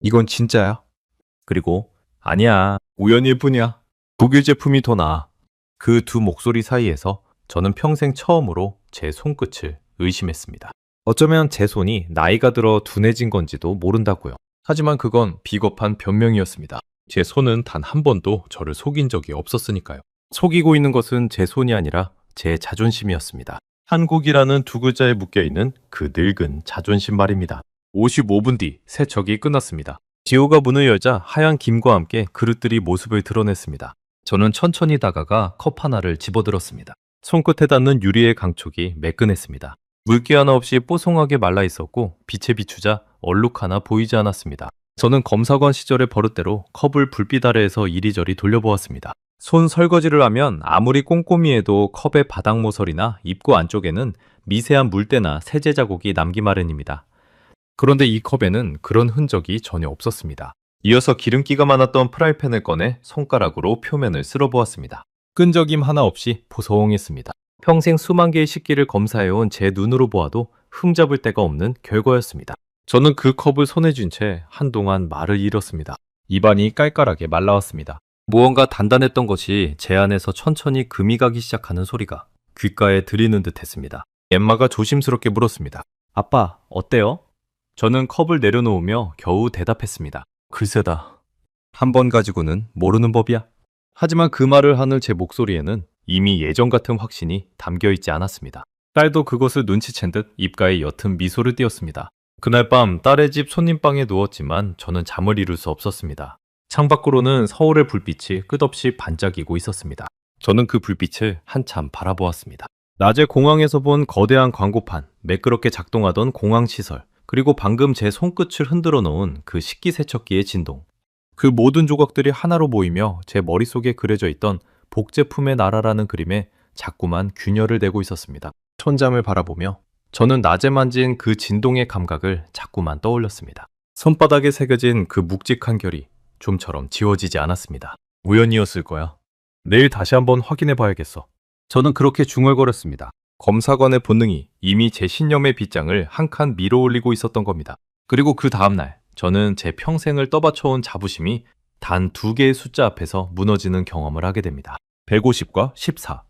이건 진짜야. 그리고 아니야. 우연일 뿐이야. 독일 제품이 더 나아. 그 두 목소리 사이에서 저는 평생 처음으로 제 손끝을 의심했습니다. 어쩌면 제 손이 나이가 들어 둔해진 건지도 모른다고요. 하지만 그건 비겁한 변명이었습니다. 제 손은 단 한 번도 저를 속인 적이 없었으니까요. 속이고 있는 것은 제 손이 아니라 제 자존심이었습니다. 한국이라는 두 글자에 묶여있는 그 늙은 자존심 말입니다. 55분 뒤 세척이 끝났습니다. 지호가 문을 열자 하얀 김과 함께 그릇들이 모습을 드러냈습니다. 저는 천천히 다가가 컵 하나를 집어들었습니다. 손끝에 닿는 유리의 강촉이 매끈했습니다. 물기 하나 없이 뽀송하게 말라 있었고 빛에 비추자 얼룩 하나 보이지 않았습니다. 저는 검사관 시절의 버릇대로 컵을 불빛 아래에서 이리저리 돌려보았습니다. 손 설거지를 하면 아무리 꼼꼼히 해도 컵의 바닥 모서리나 입구 안쪽에는 미세한 물때나 세제 자국이 남기 마련입니다. 그런데 이 컵에는 그런 흔적이 전혀 없었습니다. 이어서 기름기가 많았던 프라이팬을 꺼내 손가락으로 표면을 쓸어보았습니다. 끈적임 하나 없이 보송했습니다. 평생 수만 개의 식기를 검사해온 제 눈으로 보아도 흠잡을 데가 없는 결과였습니다. 저는 그 컵을 손에 쥔 채 한동안 말을 잃었습니다. 입안이 깔깔하게 말라왔습니다. 무언가 단단했던 것이 제 안에서 천천히 금이 가기 시작하는 소리가 귓가에 들리는 듯 했습니다. 엠마가 조심스럽게 물었습니다. 아빠, 어때요? 저는 컵을 내려놓으며 겨우 대답했습니다. 글쎄다. 한 번 가지고는 모르는 법이야. 하지만 그 말을 하는 제 목소리에는 이미 예전 같은 확신이 담겨있지 않았습니다. 딸도 그것을 눈치챈 듯 입가에 옅은 미소를 띄었습니다. 그날 밤 딸의 집 손님방에 누웠지만 저는 잠을 이룰 수 없었습니다. 창밖으로는 서울의 불빛이 끝없이 반짝이고 있었습니다. 저는 그 불빛을 한참 바라보았습니다. 낮에 공항에서 본 거대한 광고판, 매끄럽게 작동하던 공항시설, 그리고 방금 제 손끝을 흔들어 놓은 그 식기세척기의 진동. 그 모든 조각들이 하나로 모이며 제 머릿속에 그려져 있던 복제품의 나라라는 그림에 자꾸만 균열을 내고 있었습니다. 천장을 바라보며 저는 낮에 만진 그 진동의 감각을 자꾸만 떠올렸습니다. 손바닥에 새겨진 그 묵직한 결이 좀처럼 지워지지 않았습니다. 우연이었을 거야. 내일 다시 한번 확인해 봐야겠어. 저는 그렇게 중얼거렸습니다. 검사관의 본능이 이미 제 신념의 빗장을 한 칸 밀어 올리고 있었던 겁니다. 그리고 그 다음날 저는 제 평생을 떠받쳐온 자부심이 단 두 개의 숫자 앞에서 무너지는 경험을 하게 됩니다. 150과 14.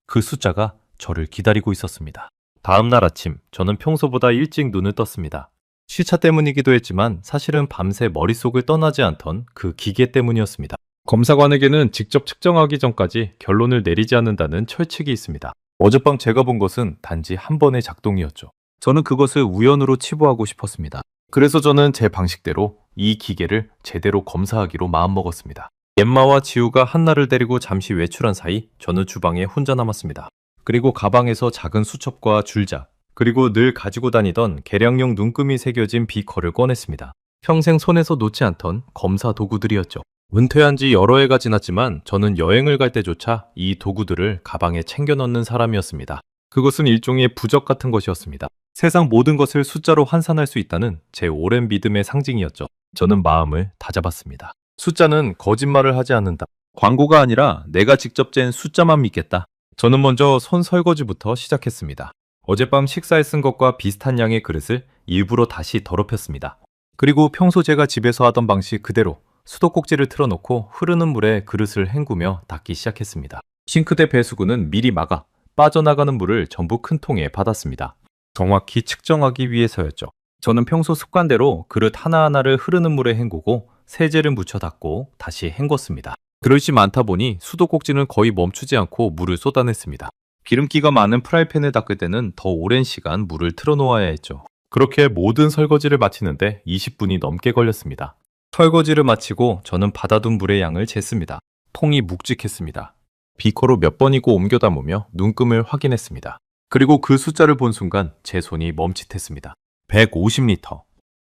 그 숫자가 저를 기다리고 있었습니다. 다음 날 아침, 저는 평소보다 일찍 눈을 떴습니다. 시차 때문이기도 했지만 사실은 밤새 머릿속을 떠나지 않던 그 기계 때문이었습니다. 검사관에게는 직접 측정하기 전까지 결론을 내리지 않는다는 철칙이 있습니다. 어젯밤 제가 본 것은 단지 한 번의 작동이었죠. 저는 그것을 우연으로 치부하고 싶었습니다. 그래서 저는 제 방식대로 이 기계를 제대로 검사하기로 마음먹었습니다. 엠마와 지우가 한나를 데리고 잠시 외출한 사이 저는 주방에 혼자 남았습니다. 그리고 가방에서 작은 수첩과 줄자, 그리고 늘 가지고 다니던 계량용 눈금이 새겨진 비커를 꺼냈습니다. 평생 손에서 놓지 않던 검사 도구들이었죠. 은퇴한 지 여러 해가 지났지만 저는 여행을 갈 때조차 이 도구들을 가방에 챙겨 넣는 사람이었습니다. 그것은 일종의 부적 같은 것이었습니다. 세상 모든 것을 숫자로 환산할 수 있다는 제 오랜 믿음의 상징이었죠. 저는 마음을 다잡았습니다. 숫자는 거짓말을 하지 않는다. 광고가 아니라 내가 직접 잰 숫자만 믿겠다. 저는 먼저 손 설거지부터 시작했습니다. 어젯밤 식사에 쓴 것과 비슷한 양의 그릇을 일부러 다시 더럽혔습니다. 그리고 평소 제가 집에서 하던 방식 그대로 수도꼭지를 틀어놓고 흐르는 물에 그릇을 헹구며 닦기 시작했습니다. 싱크대 배수구는 미리 막아 빠져나가는 물을 전부 큰 통에 받았습니다. 정확히 측정하기 위해서였죠. 저는 평소 습관대로 그릇 하나하나를 흐르는 물에 헹구고 세제를 묻혀 닦고 다시 헹궜습니다. 그릇이 많다 보니 수도꼭지는 거의 멈추지 않고 물을 쏟아냈습니다. 기름기가 많은 프라이팬을 닦을 때는 더 오랜 시간 물을 틀어놓아야 했죠. 그렇게 모든 설거지를 마치는데 20분이 넘게 걸렸습니다. 설거지를 마치고 저는 받아둔 물의 양을 쟀습니다. 통이 묵직했습니다. 비커로 몇 번이고 옮겨 담으며 눈금을 확인했습니다. 그리고 그 숫자를 본 순간 제 손이 멈칫했습니다. 150리터.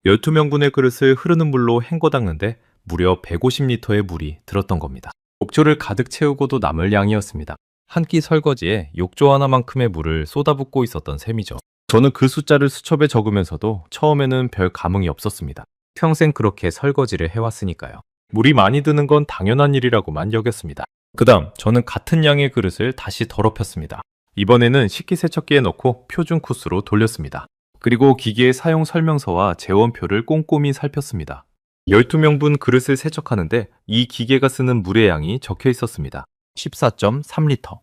12명분의 그릇을 흐르는 물로 헹궈 닦는데 무려 150리터의 물이 들었던 겁니다. 욕조를 가득 채우고도 남을 양이었습니다. 한 끼 설거지에 욕조 하나만큼의 물을 쏟아붓고 있었던 셈이죠. 저는 그 숫자를 수첩에 적으면서도 처음에는 별 감흥이 없었습니다. 평생 그렇게 설거지를 해왔으니까요. 물이 많이 드는 건 당연한 일이라고만 여겼습니다. 그 다음 저는 같은 양의 그릇을 다시 더럽혔습니다. 이번에는 식기세척기에 넣고 표준 코스로 돌렸습니다. 그리고 기기의 사용 설명서와 재원표를 꼼꼼히 살폈습니다. 12명분 그릇을 세척하는데 이 기계가 쓰는 물의 양이 적혀 있었습니다. 14.3리터.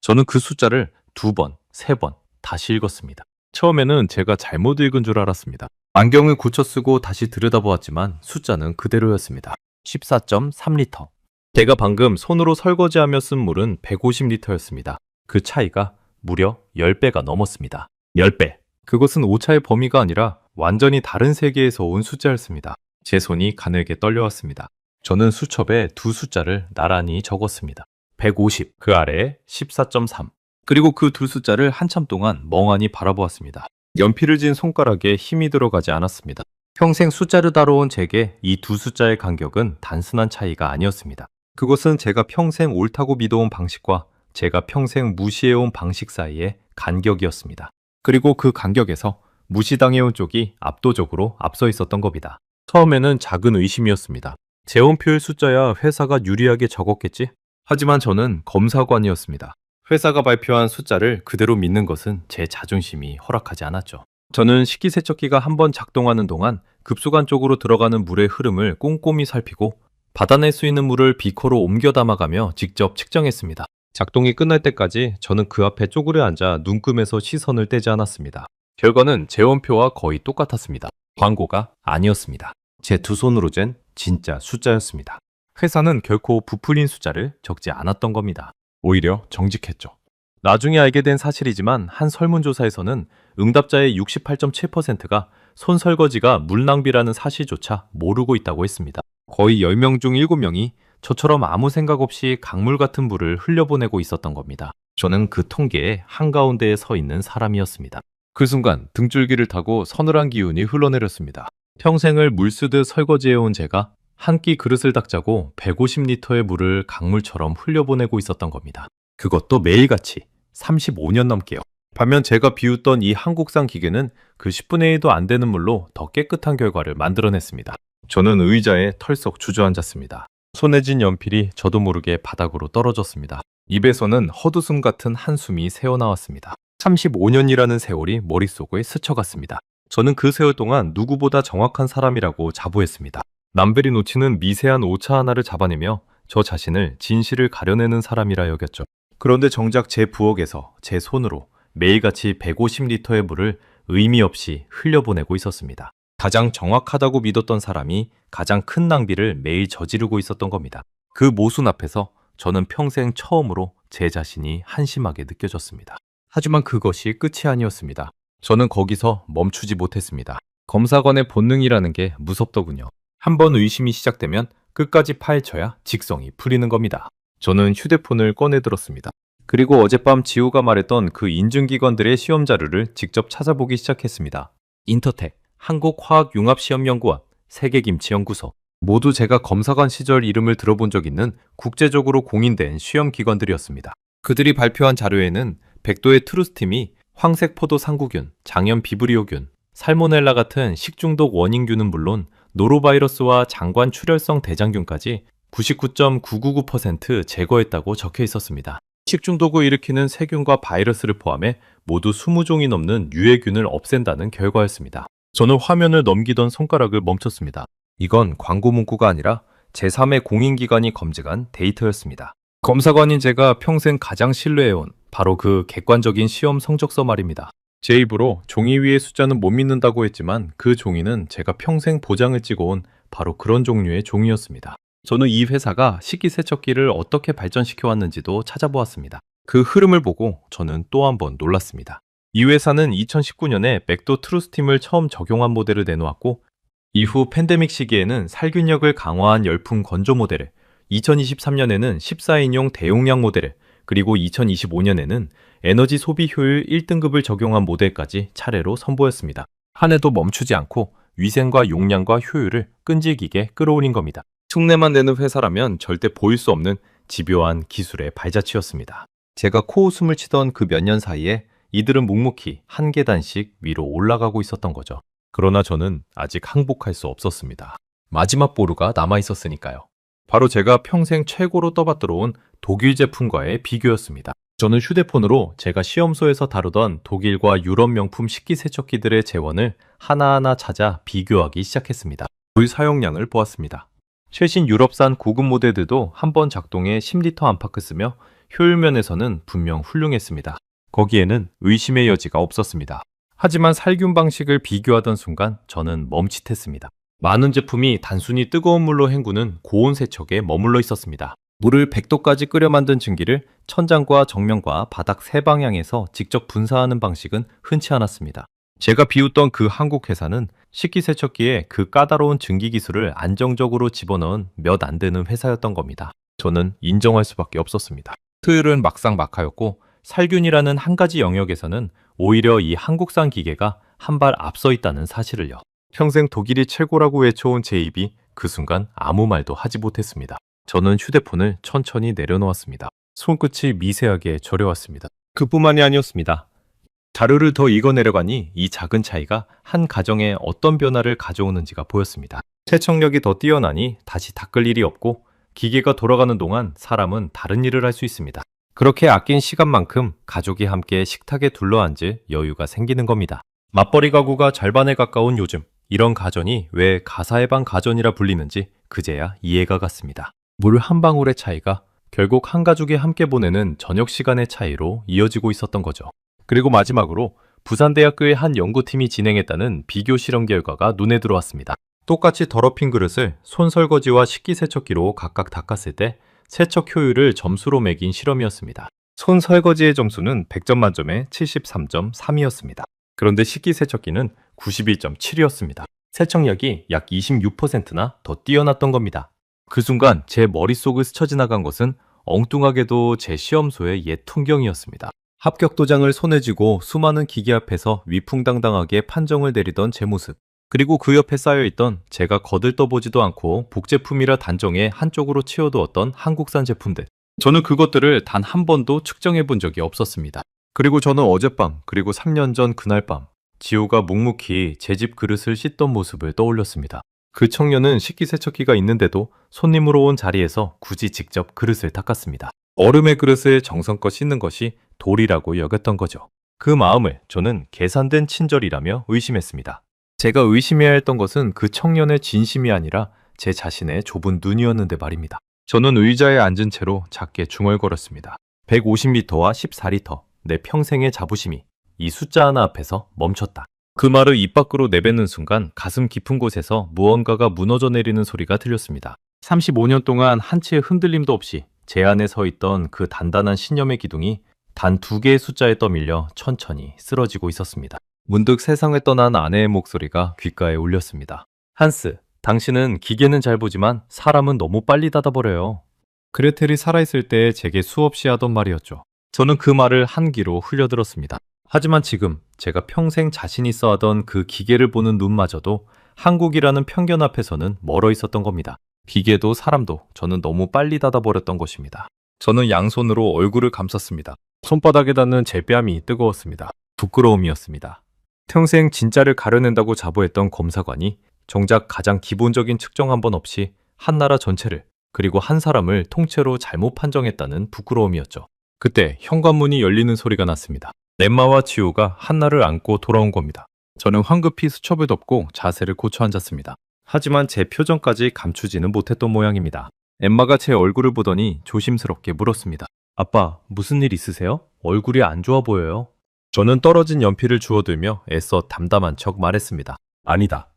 저는 그 숫자를 2번, 3번 다시 읽었습니다. 처음에는 제가 잘못 읽은 줄 알았습니다. 안경을 고쳐 쓰고 다시 들여다보았지만 숫자는 그대로였습니다. 14.3리터. 제가 방금 손으로 설거지하며 쓴 물은 150리터였습니다. 그 차이가 무려 10배가 넘었습니다. 10배. 그것은 오차의 범위가 아니라 완전히 다른 세계에서 온 숫자였습니다. 제 손이 가늘게 떨려왔습니다. 저는 수첩에 두 숫자를 나란히 적었습니다. 150, 그 아래에 14.3. 그리고 그 두 숫자를 한참 동안 멍하니 바라보았습니다. 연필을 쥔 손가락에 힘이 들어가지 않았습니다. 평생 숫자를 다뤄온 제게 이 두 숫자의 간격은 단순한 차이가 아니었습니다. 그것은 제가 평생 옳다고 믿어온 방식과 제가 평생 무시해온 방식 사이의 간격이었습니다. 그리고 그 간격에서 무시당해온 쪽이 압도적으로 앞서 있었던 겁니다. 처음에는 작은 의심이었습니다. 재원표의 숫자야 회사가 유리하게 적었겠지? 하지만 저는 검사관이었습니다. 회사가 발표한 숫자를 그대로 믿는 것은 제 자존심이 허락하지 않았죠. 저는 식기세척기가 한번 작동하는 동안 급수관 쪽으로 들어가는 물의 흐름을 꼼꼼히 살피고 받아낼 수 있는 물을 비커로 옮겨 담아가며 직접 측정했습니다. 작동이 끝날 때까지 저는 그 앞에 쪼그려 앉아 눈금에서 시선을 떼지 않았습니다. 결과는 재원표와 거의 똑같았습니다. 광고가 아니었습니다. 제 두 손으로 잰 진짜 숫자였습니다. 회사는 결코 부풀린 숫자를 적지 않았던 겁니다. 오히려 정직했죠. 나중에 알게 된 사실이지만 한 설문조사에서는 응답자의 68.7%가 손설거지가 물 낭비라는 사실조차 모르고 있다고 했습니다. 거의 10명 중 7명이 저처럼 아무 생각 없이 강물 같은 물을 흘려보내고 있었던 겁니다. 저는 그 통계의 한가운데에 서 있는 사람이었습니다. 그 순간 등줄기를 타고 서늘한 기운이 흘러내렸습니다. 평생을 물 쓰듯 설거지해온 제가 한 끼 그릇을 닦자고 150리터의 물을 강물처럼 흘려보내고 있었던 겁니다. 그것도 매일같이 35년 넘게요. 반면 제가 비웃던 이 한국산 기계는 그 10분의 1도 안 되는 물로 더 깨끗한 결과를 만들어냈습니다. 저는 의자에 털썩 주저앉았습니다. 손에 쥔 연필이 저도 모르게 바닥으로 떨어졌습니다. 입에서는 헛웃음 같은 한숨이 새어나왔습니다. 35년이라는 세월이 머릿속에 스쳐갔습니다. 저는 그 세월 동안 누구보다 정확한 사람이라고 자부했습니다. 남들이 놓치는 미세한 오차 하나를 잡아내며 저 자신을 진실을 가려내는 사람이라 여겼죠. 그런데 정작 제 부엌에서 제 손으로 매일같이 150리터의 물을 의미 없이 흘려보내고 있었습니다. 가장 정확하다고 믿었던 사람이 가장 큰 낭비를 매일 저지르고 있었던 겁니다. 그 모순 앞에서 저는 평생 처음으로 제 자신이 한심하게 느껴졌습니다. 하지만 그것이 끝이 아니었습니다. 저는 거기서 멈추지 못했습니다. 검사관의 본능이라는 게 무섭더군요. 한번 의심이 시작되면 끝까지 파헤쳐야 직성이 풀리는 겁니다. 저는 휴대폰을 꺼내들었습니다. 그리고 어젯밤 지호가 말했던 그 인증기관들의 시험 자료를 직접 찾아보기 시작했습니다. 인터텍, 한국화학융합시험연구원, 세계김치연구소, 모두 제가 검사관 시절 이름을 들어본 적 있는 국제적으로 공인된 시험기관들이었습니다. 그들이 발표한 자료에는 백도의 트루스팀이 황색포도 상구균, 장염 비브리오균, 살모넬라 같은 식중독 원인균은 물론 노로바이러스와 장관 출혈성 대장균까지 99.999% 제거했다고 적혀 있었습니다. 식중독을 일으키는 세균과 바이러스를 포함해 모두 20종이 넘는 유해균을 없앤다는 결과였습니다. 저는 화면을 넘기던 손가락을 멈췄습니다. 이건 광고 문구가 아니라 제3의 공인기관이 검증한 데이터였습니다. 검사관인 제가 평생 가장 신뢰해온 바로 그 객관적인 시험 성적서 말입니다. 제 입으로 종이 위의 숫자는 못 믿는다고 했지만 그 종이는 제가 평생 보장을 찍어온 바로 그런 종류의 종이었습니다. 저는 이 회사가 식기세척기를 어떻게 발전시켜 왔는지도 찾아보았습니다. 그 흐름을 보고 저는 또 한 번 놀랐습니다. 이 회사는 2019년에 맥도 트루스팀을 처음 적용한 모델을 내놓았고 이후 팬데믹 시기에는 살균력을 강화한 열풍 건조 모델을, 2023년에는 14인용 대용량 모델을, 그리고 2025년에는 에너지 소비 효율 1등급을 적용한 모델까지 차례로 선보였습니다. 한 해도 멈추지 않고 위생과 용량과 효율을 끈질기게 끌어올린 겁니다. 흉내만 내는 회사라면 절대 보일 수 없는 집요한 기술의 발자취였습니다. 제가 코웃음을 치던 그 몇 년 사이에 이들은 묵묵히 한 계단씩 위로 올라가고 있었던 거죠. 그러나 저는 아직 항복할 수 없었습니다. 마지막 보루가 남아있었으니까요. 바로 제가 평생 최고로 떠받들어온 독일 제품과의 비교였습니다. 저는 휴대폰으로 제가 시험소에서 다루던 독일과 유럽 명품 식기세척기들의 재원을 하나하나 찾아 비교하기 시작했습니다. 물 사용량을 보았습니다. 최신 유럽산 고급 모델들도 한 번 작동에 10리터 안팎을 쓰며 효율 면에서는 분명 훌륭했습니다. 거기에는 의심의 여지가 없었습니다. 하지만 살균 방식을 비교하던 순간 저는 멈칫했습니다. 많은 제품이 단순히 뜨거운 물로 헹구는 고온 세척에 머물러 있었습니다. 물을 100도까지 끓여 만든 증기를 천장과 정면과 바닥 세 방향에서 직접 분사하는 방식은 흔치 않았습니다. 제가 비웃던 그 한국 회사는 식기세척기에 그 까다로운 증기 기술을 안정적으로 집어넣은 몇 안 되는 회사였던 겁니다. 저는 인정할 수밖에 없었습니다. 효율은 막상막하였고 살균이라는 한 가지 영역에서는 오히려 이 한국산 기계가 한 발 앞서 있다는 사실을요. 평생 독일이 최고라고 외쳐온 제 입이 그 순간 아무 말도 하지 못했습니다. 저는 휴대폰을 천천히 내려놓았습니다. 손끝이 미세하게 저려왔습니다. 그뿐만이 아니었습니다. 자료를 더 읽어내려가니 이 작은 차이가 한 가정에 어떤 변화를 가져오는지가 보였습니다. 세척력이 더 뛰어나니 다시 닦을 일이 없고 기계가 돌아가는 동안 사람은 다른 일을 할 수 있습니다. 그렇게 아낀 시간만큼 가족이 함께 식탁에 둘러앉을 여유가 생기는 겁니다. 맞벌이 가구가 절반에 가까운 요즘, 이런 가전이 왜 가사의 방 가전이라 불리는지 그제야 이해가 갔습니다. 물 한 방울의 차이가 결국 한 가족이 함께 보내는 저녁 시간의 차이로 이어지고 있었던 거죠. 그리고 마지막으로 부산대학교의 한 연구팀이 진행했다는 비교 실험 결과가 눈에 들어왔습니다. 똑같이 더럽힌 그릇을 손설거지와 식기세척기로 각각 닦았을 때 세척 효율을 점수로 매긴 실험이었습니다. 손설거지의 점수는 100점 만점에 73.3이었습니다. 그런데 식기세척기는 91.7이었습니다. 세척력이 약 26%나 더 뛰어났던 겁니다. 그 순간 제 머릿속을 스쳐 지나간 것은 엉뚱하게도 제 시험소의 옛 풍경이었습니다. 합격 도장을 손에 쥐고 수많은 기계 앞에서 위풍당당하게 판정을 내리던 제 모습, 그리고 그 옆에 쌓여있던 제가 거들떠보지도 않고 복제품이라 단정해 한쪽으로 치워두었던 한국산 제품들. 저는 그것들을 단 한 번도 측정해 본 적이 없었습니다. 그리고 저는 어젯밤, 그리고 3년 전 그날 밤, 지호가 묵묵히 제 집 그릇을 씻던 모습을 떠올렸습니다. 그 청년은 식기세척기가 있는데도 손님으로 온 자리에서 굳이 직접 그릇을 닦았습니다. 얼음의 그릇을 정성껏 씻는 것이 도리라고 여겼던 거죠. 그 마음을 저는 계산된 친절이라며 의심했습니다. 제가 의심해야 했던 것은 그 청년의 진심이 아니라 제 자신의 좁은 눈이었는데 말입니다. 저는 의자에 앉은 채로 작게 중얼거렸습니다. 150리터와 14리터, 내 평생의 자부심이 이 숫자 하나 앞에서 멈췄다. 그 말을 입 밖으로 내뱉는 순간 가슴 깊은 곳에서 무언가가 무너져 내리는 소리가 들렸습니다. 35년 동안 한 채의 흔들림도 없이 제 안에 서 있던 그 단단한 신념의 기둥이 단 2개의 숫자에 떠밀려 천천히 쓰러지고 있었습니다. 문득 세상을 떠난 아내의 목소리가 귓가에 울렸습니다. 한스, 당신은 기계는 잘 보지만 사람은 너무 빨리 닫아버려요. 그레텔이 살아있을 때 제게 수없이 하던 말이었죠. 저는 그 말을 한 귀로 흘려들었습니다. 하지만 지금 제가 평생 자신 있어 하던 그 기계를 보는 눈마저도 한국이라는 편견 앞에서는 멀어 있었던 겁니다. 기계도 사람도 저는 너무 빨리 닫아버렸던 것입니다. 저는 양손으로 얼굴을 감쌌습니다. 손바닥에 닿는 제 뺨이 뜨거웠습니다. 부끄러움이었습니다. 평생 진짜를 가려낸다고 자부했던 검사관이 정작 가장 기본적인 측정 한 번 없이 한 나라 전체를 그리고 한 사람을 통째로 잘못 판정했다는 부끄러움이었죠. 그때 현관문이 열리는 소리가 났습니다. 엠마와 지호가 한나를 안고 돌아온 겁니다. 저는 황급히 수첩을 덮고 자세를 고쳐 앉았습니다. 하지만 제 표정까지 감추지는 못했던 모양입니다. 엠마가 제 얼굴을 보더니 조심스럽게 물었습니다. 아빠, 무슨 일 있으세요? 얼굴이 안 좋아 보여요. 저는 떨어진 연필을 주워들며 애써 담담한 척 말했습니다. 아니다.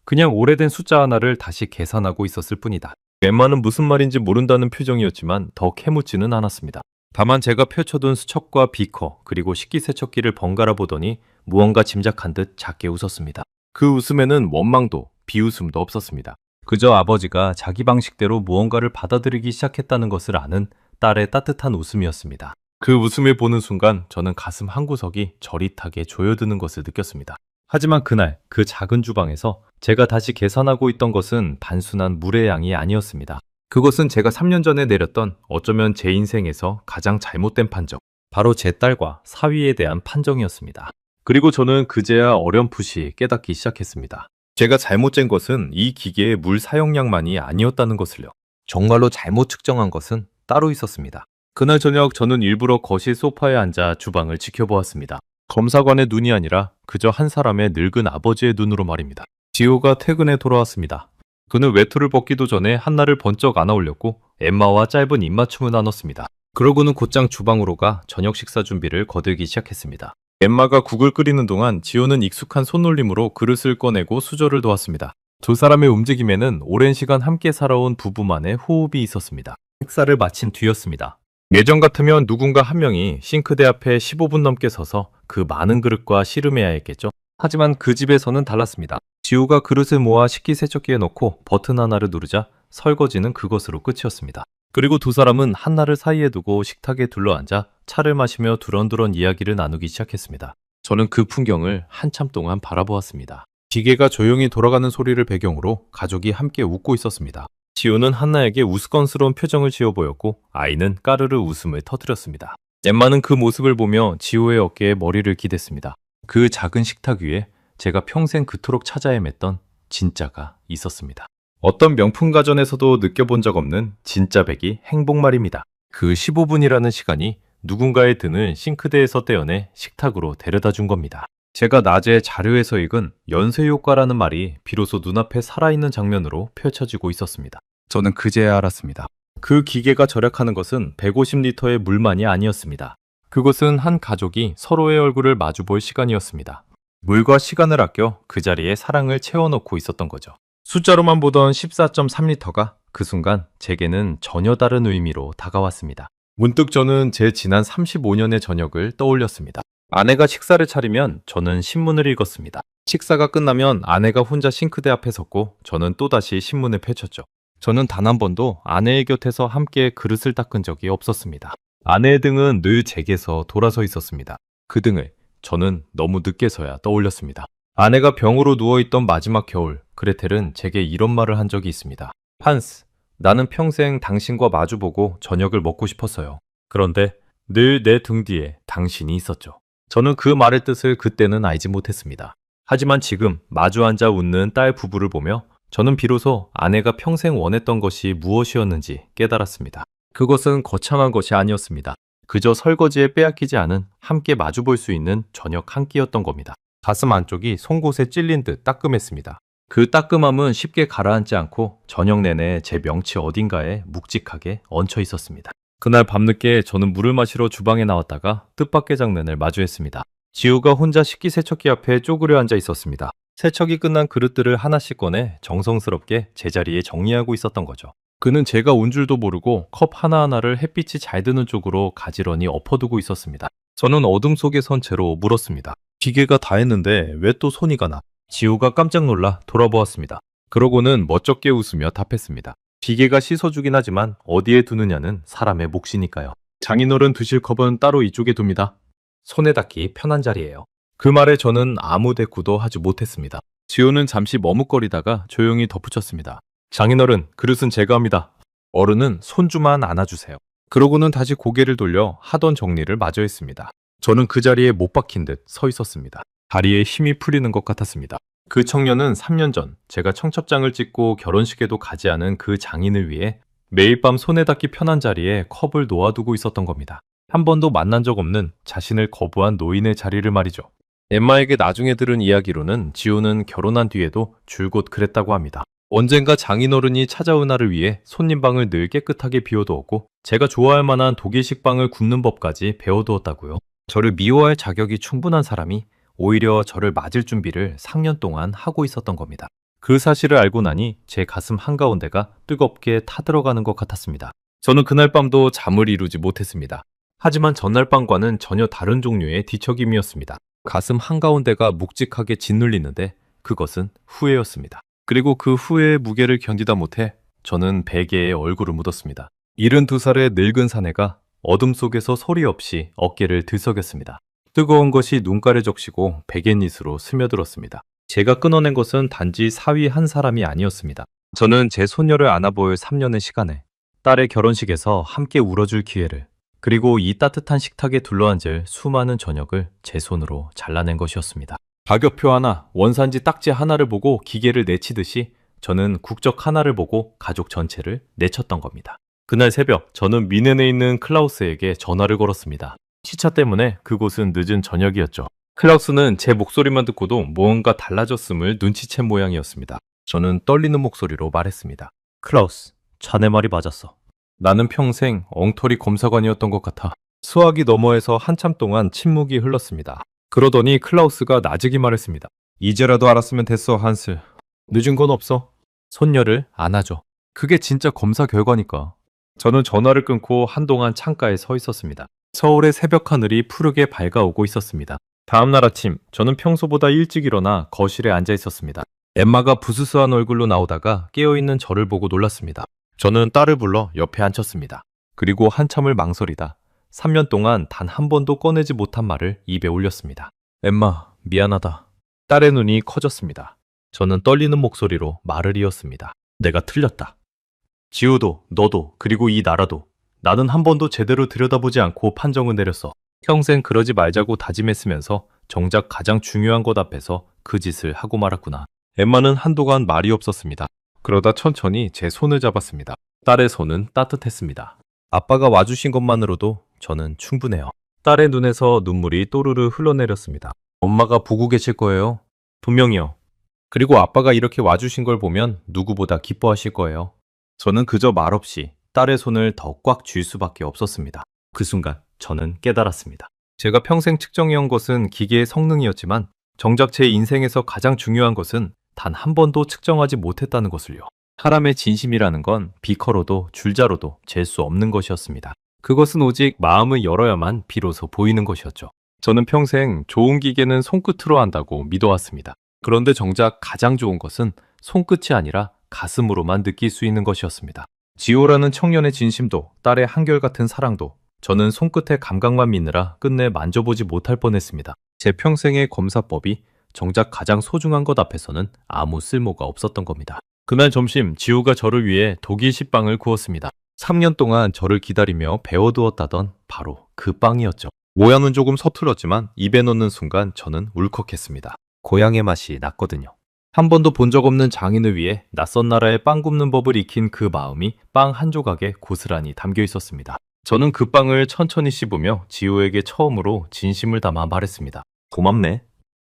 그냥 오래된 숫자 하나를 다시 계산하고 있었을 뿐이다. 엠마는 무슨 말인지 모른다는 표정이었지만 더 캐묻지는 않았습니다. 다만 제가 펼쳐둔 수첩과 비커 그리고 식기세척기를 번갈아 보더니 무언가 짐작한 듯 작게 웃었습니다. 그 웃음에는 원망도 비웃음도 없었습니다. 그저 아버지가 자기 방식대로 무언가를 받아들이기 시작했다는 것을 아는 딸의 따뜻한 웃음이었습니다. 그 웃음을 보는 순간 저는 가슴 한구석이 저릿하게 조여드는 것을 느꼈습니다. 하지만 그날 그 작은 주방에서 제가 다시 계산하고 있던 것은 단순한 물의 양이 아니었습니다. 그것은 제가 3년 전에 내렸던 어쩌면 제 인생에서 가장 잘못된 판정, 바로 제 딸과 사위에 대한 판정이었습니다. 그리고 저는 그제야 어렴풋이 깨닫기 시작했습니다. 제가 잘못 잰 것은 이 기계의 물 사용량만이 아니었다는 것을요. 정말로 잘못 측정한 것은 따로 있었습니다. 그날 저녁 저는 일부러 거실 소파에 앉아 주방을 지켜보았습니다. 검사관의 눈이 아니라 그저 한 사람의 늙은 아버지의 눈으로 말입니다. 지호가 퇴근해 돌아왔습니다. 그는 외투를 벗기도 전에 한나를 번쩍 안아 올렸고 엠마와 짧은 입맞춤을 나눴습니다. 그러고는 곧장 주방으로 가 저녁 식사 준비를 거들기 시작했습니다. 엠마가 국을 끓이는 동안 지호는 익숙한 손놀림으로 그릇을 꺼내고 수저를 도왔습니다. 두 사람의 움직임에는 오랜 시간 함께 살아온 부부만의 호흡이 있었습니다. 식사를 마친 뒤였습니다. 예전 같으면 누군가 한 명이 싱크대 앞에 15분 넘게 서서 그 많은 그릇과 씨름해야 했겠죠. 하지만 그 집에서는 달랐습니다. 지호가 그릇을 모아 식기세척기에 넣고 버튼 하나를 누르자 설거지는 그것으로 끝이었습니다. 그리고 두 사람은 한나를 사이에 두고 식탁에 둘러앉아 차를 마시며 두런두런 이야기를 나누기 시작했습니다. 저는 그 풍경을 한참 동안 바라보았습니다. 기계가 조용히 돌아가는 소리를 배경으로 가족이 함께 웃고 있었습니다. 지호는 한나에게 우스건스러운 표정을 지어 보였고 아이는 까르르 웃음을 터뜨렸습니다. 엠마는 그 모습을 보며 지호의 어깨에 머리를 기댔습니다. 그 작은 식탁 위에 제가 평생 그토록 찾아 헤맸던 진짜가 있었습니다. 어떤 명품 가전에서도 느껴본 적 없는 진짜 배기 행복 말입니다. 그 15분이라는 시간이 누군가의 등을 싱크대에서 떼어내 식탁으로 데려다 준 겁니다. 제가 낮에 자료에서 읽은 연쇄효과라는 말이 비로소 눈앞에 살아있는 장면으로 펼쳐지고 있었습니다. 저는 그제야 알았습니다. 그 기계가 절약하는 것은 150리터의 물만이 아니었습니다. 그것은 한 가족이 서로의 얼굴을 마주볼 시간이었습니다. 물과 시간을 아껴 그 자리에 사랑을 채워넣고 있었던 거죠. 숫자로만 보던 14.3리터가 그 순간 제게는 전혀 다른 의미로 다가왔습니다. 문득 저는 제 지난 35년의 저녁을 떠올렸습니다. 아내가 식사를 차리면 저는 신문을 읽었습니다. 식사가 끝나면 아내가 혼자 싱크대 앞에 섰고 저는 또다시 신문을 펼쳤죠. 저는 단 한 번도 아내의 곁에서 함께 그릇을 닦은 적이 없었습니다. 아내의 등은 늘 제게서 돌아서 있었습니다. 그 등을 저는 너무 늦게서야 떠올렸습니다. 아내가 병으로 누워있던 마지막 겨울, 그레텔은 제게 이런 말을 한 적이 있습니다. 한스, 나는 평생 당신과 마주보고 저녁을 먹고 싶었어요. 그런데 늘 내 등 뒤에 당신이 있었죠. 저는 그 말의 뜻을 그때는 알지 못했습니다. 하지만 지금 마주 앉아 웃는 딸 부부를 보며 저는 비로소 아내가 평생 원했던 것이 무엇이었는지 깨달았습니다. 그것은 거창한 것이 아니었습니다. 그저 설거지에 빼앗기지 않은 함께 마주볼 수 있는 저녁 한 끼였던 겁니다. 가슴 안쪽이 송곳에 찔린 듯 따끔했습니다. 그 따끔함은 쉽게 가라앉지 않고 저녁 내내 제 명치 어딘가에 묵직하게 얹혀 있었습니다. 그날 밤늦게 저는 물을 마시러 주방에 나왔다가 뜻밖의 장면을 마주했습니다. 지우가 혼자 식기세척기 앞에 쪼그려 앉아 있었습니다. 세척이 끝난 그릇들을 하나씩 꺼내 정성스럽게 제자리에 정리하고 있었던 거죠. 그는 제가 온 줄도 모르고 컵 하나하나를 햇빛이 잘 드는 쪽으로 가지런히 엎어두고 있었습니다. 저는 어둠 속에 선 채로 물었습니다. 기계가 다 했는데 왜 또 손이 가나? 지우가 깜짝 놀라 돌아보았습니다. 그러고는 멋쩍게 웃으며 답했습니다. 기계가 씻어주긴 하지만 어디에 두느냐는 사람의 몫이니까요. 장인어른 드실 컵은 따로 이쪽에 둡니다. 손에 닿기 편한 자리예요. 그 말에 저는 아무 대꾸도 하지 못했습니다. 지우는 잠시 머뭇거리다가 조용히 덧붙였습니다. 장인어른, 그릇은 제가 합니다. 어른은 손주만 안아주세요. 그러고는 다시 고개를 돌려 하던 정리를 마저 했습니다. 저는 그 자리에 못 박힌 듯 서 있었습니다. 다리에 힘이 풀리는 것 같았습니다. 그 청년은 3년 전 제가 청첩장을 찍고 결혼식에도 가지 않은 그 장인을 위해 매일 밤 손에 닿기 편한 자리에 컵을 놓아두고 있었던 겁니다. 한 번도 만난 적 없는 자신을 거부한 노인의 자리를 말이죠. 엠마에게 나중에 들은 이야기로는 지우는 결혼한 뒤에도 줄곧 그랬다고 합니다. 언젠가 장인어른이 찾아온 날을 위해 손님방을 늘 깨끗하게 비워두었고 제가 좋아할 만한 독일식 빵을 굽는 법까지 배워두었다고요. 저를 미워할 자격이 충분한 사람이 오히려 저를 맞을 준비를 3년 동안 하고 있었던 겁니다. 그 사실을 알고 나니 제 가슴 한가운데가 뜨겁게 타들어가는 것 같았습니다. 저는 그날 밤도 잠을 이루지 못했습니다. 하지만 전날 밤과는 전혀 다른 종류의 뒤척임이었습니다. 가슴 한가운데가 묵직하게 짓눌리는데 그것은 후회였습니다. 그리고 그 후회의 무게를 견디다 못해 저는 베개에 얼굴을 묻었습니다. 72살의 늙은 사내가 어둠 속에서 소리 없이 어깨를 들썩였습니다. 뜨거운 것이 눈가를 적시고 베갯니스로 스며들었습니다. 제가 끊어낸 것은 단지 사위 한 사람이 아니었습니다. 저는 제 손녀를 안아볼 3년의 시간에 딸의 결혼식에서 함께 울어줄 기회를, 그리고 이 따뜻한 식탁에 둘러앉을 수많은 저녁을 제 손으로 잘라낸 것이었습니다. 가격표 하나, 원산지 딱지 하나를 보고 기계를 내치듯이 저는 국적 하나를 보고 가족 전체를 내쳤던 겁니다. 그날 새벽 저는 미넨에 있는 클라우스에게 전화를 걸었습니다. 시차 때문에 그곳은 늦은 저녁이었죠. 클라우스는 제 목소리만 듣고도 무언가 달라졌음을 눈치챈 모양이었습니다. 저는 떨리는 목소리로 말했습니다. 클라우스, 자네 말이 맞았어. 나는 평생 엉터리 검사관이었던 것 같아. 수화기 너머에서 한참 동안 침묵이 흘렀습니다. 그러더니 클라우스가 나직이 말했습니다. 이제라도 알았으면 됐어, 한슬. 늦은 건 없어. 손녀를 안아줘. 그게 진짜 검사 결과니까. 저는 전화를 끊고 한동안 창가에 서 있었습니다. 서울의 새벽 하늘이 푸르게 밝아오고 있었습니다. 다음 날 아침, 저는 평소보다 일찍 일어나 거실에 앉아 있었습니다. 엠마가 부스스한 얼굴로 나오다가 깨어있는 저를 보고 놀랐습니다. 저는 딸을 불러 옆에 앉혔습니다. 그리고 한참을 망설이다 3년 동안 단 한 번도 꺼내지 못한 말을 입에 올렸습니다. 엠마, 미안하다. 딸의 눈이 커졌습니다. 저는 떨리는 목소리로 말을 이었습니다. 내가 틀렸다. 지우도, 너도, 그리고 이 나라도 나는 한 번도 제대로 들여다보지 않고 판정을 내렸어. 평생 그러지 말자고 다짐했으면서 정작 가장 중요한 것 앞에서 그 짓을 하고 말았구나. 엠마는 한동안 말이 없었습니다. 그러다 천천히 제 손을 잡았습니다. 딸의 손은 따뜻했습니다. 아빠가 와주신 것만으로도 저는 충분해요. 딸의 눈에서 눈물이 또르르 흘러내렸습니다. 엄마가 보고 계실 거예요. 분명히요. 그리고 아빠가 이렇게 와주신 걸 보면 누구보다 기뻐하실 거예요. 저는 그저 말없이 딸의 손을 더 꽉 쥘 수밖에 없었습니다. 그 순간 저는 깨달았습니다. 제가 평생 측정해온 것은 기계의 성능이었지만 정작 제 인생에서 가장 중요한 것은 단 한 번도 측정하지 못했다는 것을요. 사람의 진심이라는 건 비커로도 줄자로도 잴 수 없는 것이었습니다. 그것은 오직 마음을 열어야만 비로소 보이는 것이었죠. 저는 평생 좋은 기계는 손끝으로 한다고 믿어왔습니다. 그런데 정작 가장 좋은 것은 손끝이 아니라 가슴으로만 느낄 수 있는 것이었습니다. 지호라는 청년의 진심도 딸의 한결같은 사랑도 저는 손끝의 감각만 믿느라 끝내 만져보지 못할 뻔했습니다. 제 평생의 검사법이 정작 가장 소중한 것 앞에서는 아무 쓸모가 없었던 겁니다. 그날 점심 지호가 저를 위해 독일식 빵을 구웠습니다. 3년 동안 저를 기다리며 배워두었다던 바로 그 빵이었죠. 모양은 조금 서툴었지만 입에 넣는 순간 저는 울컥했습니다. 고향의 맛이 났거든요. 한 번도 본 적 없는 장인을 위해 낯선 나라의 빵 굽는 법을 익힌 그 마음이 빵 한 조각에 고스란히 담겨 있었습니다. 저는 그 빵을 천천히 씹으며 지호에게 처음으로 진심을 담아 말했습니다. 고맙네.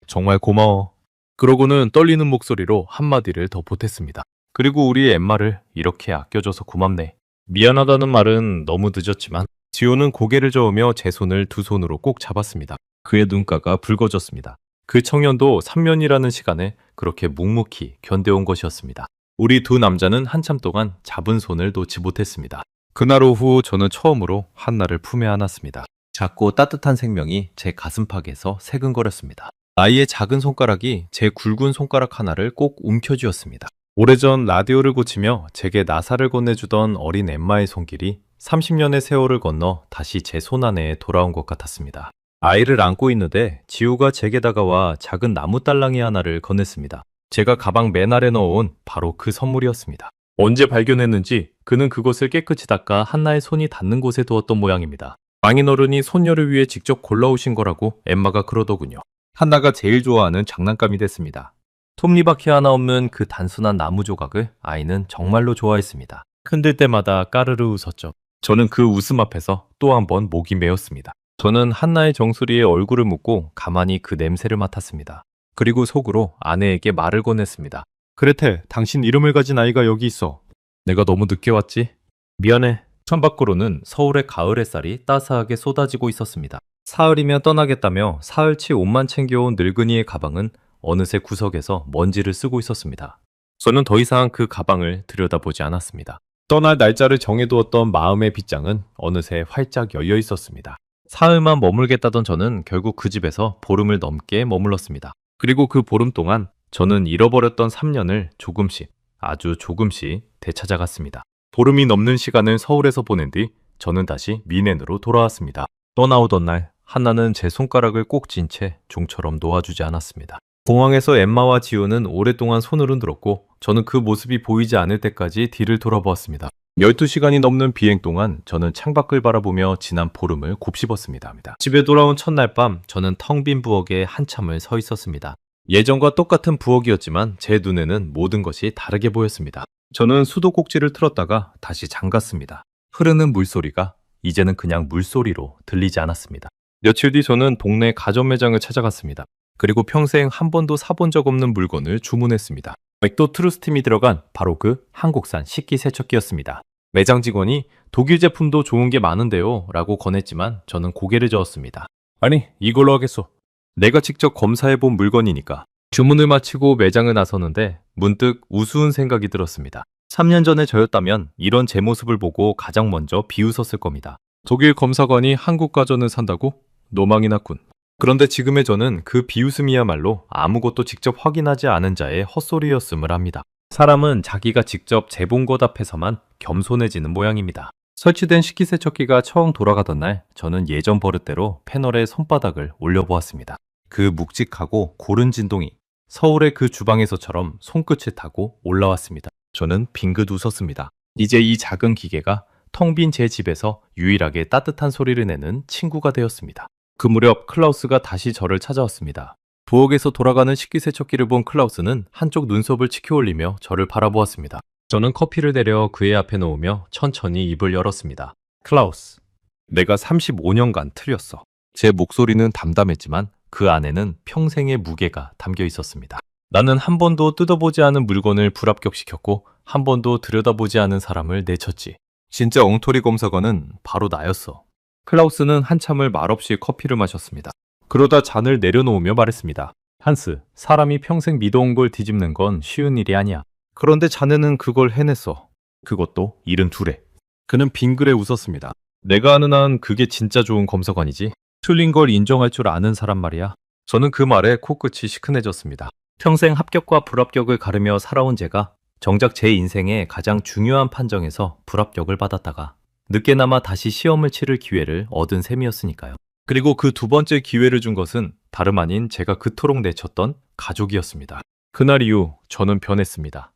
정말 고마워. 그러고는 떨리는 목소리로 한마디를 더 보탰습니다. 그리고 우리 엠마를 이렇게 아껴줘서 고맙네. 미안하다는 말은 너무 늦었지만 지호는 고개를 저으며 제 손을 두 손으로 꼭 잡았습니다. 그의 눈가가 붉어졌습니다. 그 청년도 3년이라는 시간에 그렇게 묵묵히 견뎌온 것이었습니다. 우리 두 남자는 한참 동안 잡은 손을 놓지 못했습니다. 그날 오후 저는 처음으로 한나를 품에 안았습니다. 작고 따뜻한 생명이 제 가슴팍에서 새근거렸습니다. 아이의 작은 손가락이 제 굵은 손가락 하나를 꼭 움켜쥐었습니다. 오래전 라디오를 고치며 제게 나사를 건네주던 어린 엠마의 손길이 30년의 세월을 건너 다시 제 손안에 돌아온 것 같았습니다. 아이를 안고 있는데 지우가 제게 다가와 작은 나무 딸랑이 하나를 건넸습니다. 제가 가방 맨 아래 넣어온 바로 그 선물이었습니다. 언제 발견했는지 그는 그것을 깨끗이 닦아 한나의 손이 닿는 곳에 두었던 모양입니다. 망인 어른이 손녀를 위해 직접 골라오신 거라고 엠마가 그러더군요. 한나가 제일 좋아하는 장난감이 됐습니다. 톱니바퀴 하나 없는 그 단순한 나무 조각을 아이는 정말로 좋아했습니다. 흔들 때마다 까르르 웃었죠. 저는 그 웃음 앞에서 또 한 번 목이 메었습니다. 저는 한나의 정수리에 얼굴을 묻고 가만히 그 냄새를 맡았습니다. 그리고 속으로 아내에게 말을 건넸습니다. 그레텔, 당신 이름을 가진 아이가 여기 있어. 내가 너무 늦게 왔지? 미안해. 창밖으로는 서울의 가을 햇살이 따스하게 쏟아지고 있었습니다. 사흘이면 떠나겠다며 사흘치 옷만 챙겨온 늙은이의 가방은 어느새 구석에서 먼지를 쓰고 있었습니다. 저는 더 이상 그 가방을 들여다보지 않았습니다. 떠날 날짜를 정해두었던 마음의 빗장은 어느새 활짝 열려 있었습니다. 사흘만 머물겠다던 저는 결국 그 집에서 보름을 넘게 머물렀습니다. 그리고 그 보름 동안 저는 잃어버렸던 3년을 조금씩, 아주 조금씩 되찾아갔습니다. 보름이 넘는 시간을 서울에서 보낸 뒤 저는 다시 미넨으로 돌아왔습니다. 떠나오던 날 한나는 제 손가락을 꼭 쥔 채 종처럼 놓아주지 않았습니다. 공항에서 엠마와 지우는 오랫동안 손을 흔들었고 저는 그 모습이 보이지 않을 때까지 뒤를 돌아보았습니다. 12시간이 넘는 비행 동안 저는 창밖을 바라보며 지난 보름을 곱씹었습니다. 집에 돌아온 첫날 밤 저는 텅 빈 부엌에 한참을 서 있었습니다. 예전과 똑같은 부엌이었지만 제 눈에는 모든 것이 다르게 보였습니다. 저는 수도꼭지를 틀었다가 다시 잠갔습니다. 흐르는 물소리가 이제는 그냥 물소리로 들리지 않았습니다. 며칠 뒤 저는 동네 가전 매장을 찾아갔습니다. 그리고 평생 한 번도 사본 적 없는 물건을 주문했습니다. 맥도 트루스팀이 들어간 바로 그 한국산 식기세척기였습니다. 매장 직원이 독일 제품도 좋은 게 많은데요 라고 권했지만 저는 고개를 저었습니다. 아니, 이걸로 하겠소. 내가 직접 검사해본 물건이니까. 주문을 마치고 매장을 나서는데 문득 우스운 생각이 들었습니다. 3년 전에 저였다면 이런 제 모습을 보고 가장 먼저 비웃었을 겁니다. 독일 검사관이 한국 가전을 산다고? 노망이 났군. 그런데 지금의 저는 그 비웃음이야말로 아무것도 직접 확인하지 않은 자의 헛소리였음을 합니다. 사람은 자기가 직접 재본 것 앞에서만 겸손해지는 모양입니다. 설치된 식기세척기가 처음 돌아가던 날 저는 예전 버릇대로 패널에 손바닥을 올려보았습니다. 그 묵직하고 고른 진동이 서울의 그 주방에서처럼 손끝을 타고 올라왔습니다. 저는 빙긋 웃었습니다. 이제 이 작은 기계가 텅 빈 제 집에서 유일하게 따뜻한 소리를 내는 친구가 되었습니다. 그 무렵 클라우스가 다시 저를 찾아왔습니다. 부엌에서 돌아가는 식기세척기를 본 클라우스는 한쪽 눈썹을 치켜올리며 저를 바라보았습니다. 저는 커피를 내려 그의 앞에 놓으며 천천히 입을 열었습니다. 클라우스, 내가 35년간 틀렸어. 제 목소리는 담담했지만 그 안에는 평생의 무게가 담겨 있었습니다. 나는 한 번도 뜯어보지 않은 물건을 불합격시켰고 한 번도 들여다보지 않은 사람을 내쳤지. 진짜 엉터리 검사관은 바로 나였어. 클라우스는 한참을 말없이 커피를 마셨습니다. 그러다 잔을 내려놓으며 말했습니다. 한스, 사람이 평생 믿어온 걸 뒤집는 건 쉬운 일이 아니야. 그런데 자네는 그걸 해냈어. 그것도 72회. 그는 빙그레 웃었습니다. 내가 아는 한 그게 진짜 좋은 검사관이지. 틀린 걸 인정할 줄 아는 사람 말이야. 저는 그 말에 코끝이 시큰해졌습니다. 평생 합격과 불합격을 가르며 살아온 제가 정작 제 인생의 가장 중요한 판정에서 불합격을 받았다가 늦게나마 다시 시험을 치를 기회를 얻은 셈이었으니까요. 그리고 그 두 번째 기회를 준 것은 다름 아닌 제가 그토록 내쳤던 가족이었습니다. 그날 이후 저는 변했습니다.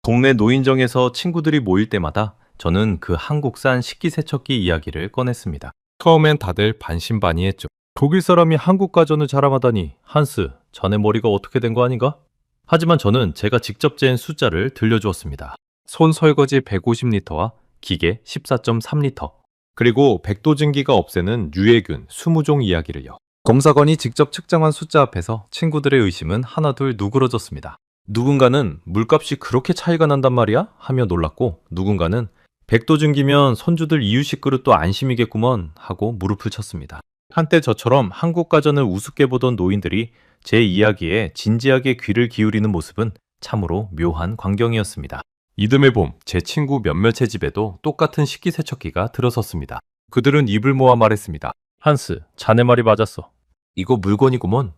동네 노인정에서 친구들이 모일 때마다 저는 그 한국산 식기세척기 이야기를 꺼냈습니다. 처음엔 다들 반신반의했죠. 독일 사람이 한국 가전을 자랑하다니, 한스, 자네 머리가 어떻게 된 거 아닌가? 하지만 저는 제가 직접 잰 숫자를 들려주었습니다. 손 설거지 150리터와 기계 14.3리터, 그리고 백도증기가 없애는 유해균 20종 이야기를요. 검사관이 직접 측정한 숫자 앞에서 친구들의 의심은 하나둘 누그러졌습니다. 누군가는 물값이 그렇게 차이가 난단 말이야? 하며 놀랐고, 누군가는 백도증기면 손주들 이유식 그릇도 안심이겠구먼 하고 무릎을 쳤습니다. 한때 저처럼 한국 가전을 우습게 보던 노인들이 제 이야기에 진지하게 귀를 기울이는 모습은 참으로 묘한 광경이었습니다. 이듬해 봄, 제 친구 몇몇의 집에도 똑같은 식기세척기가 들어섰습니다. 그들은 입을 모아 말했습니다. 한스, 자네 말이 맞았어. 이거 물건이구먼.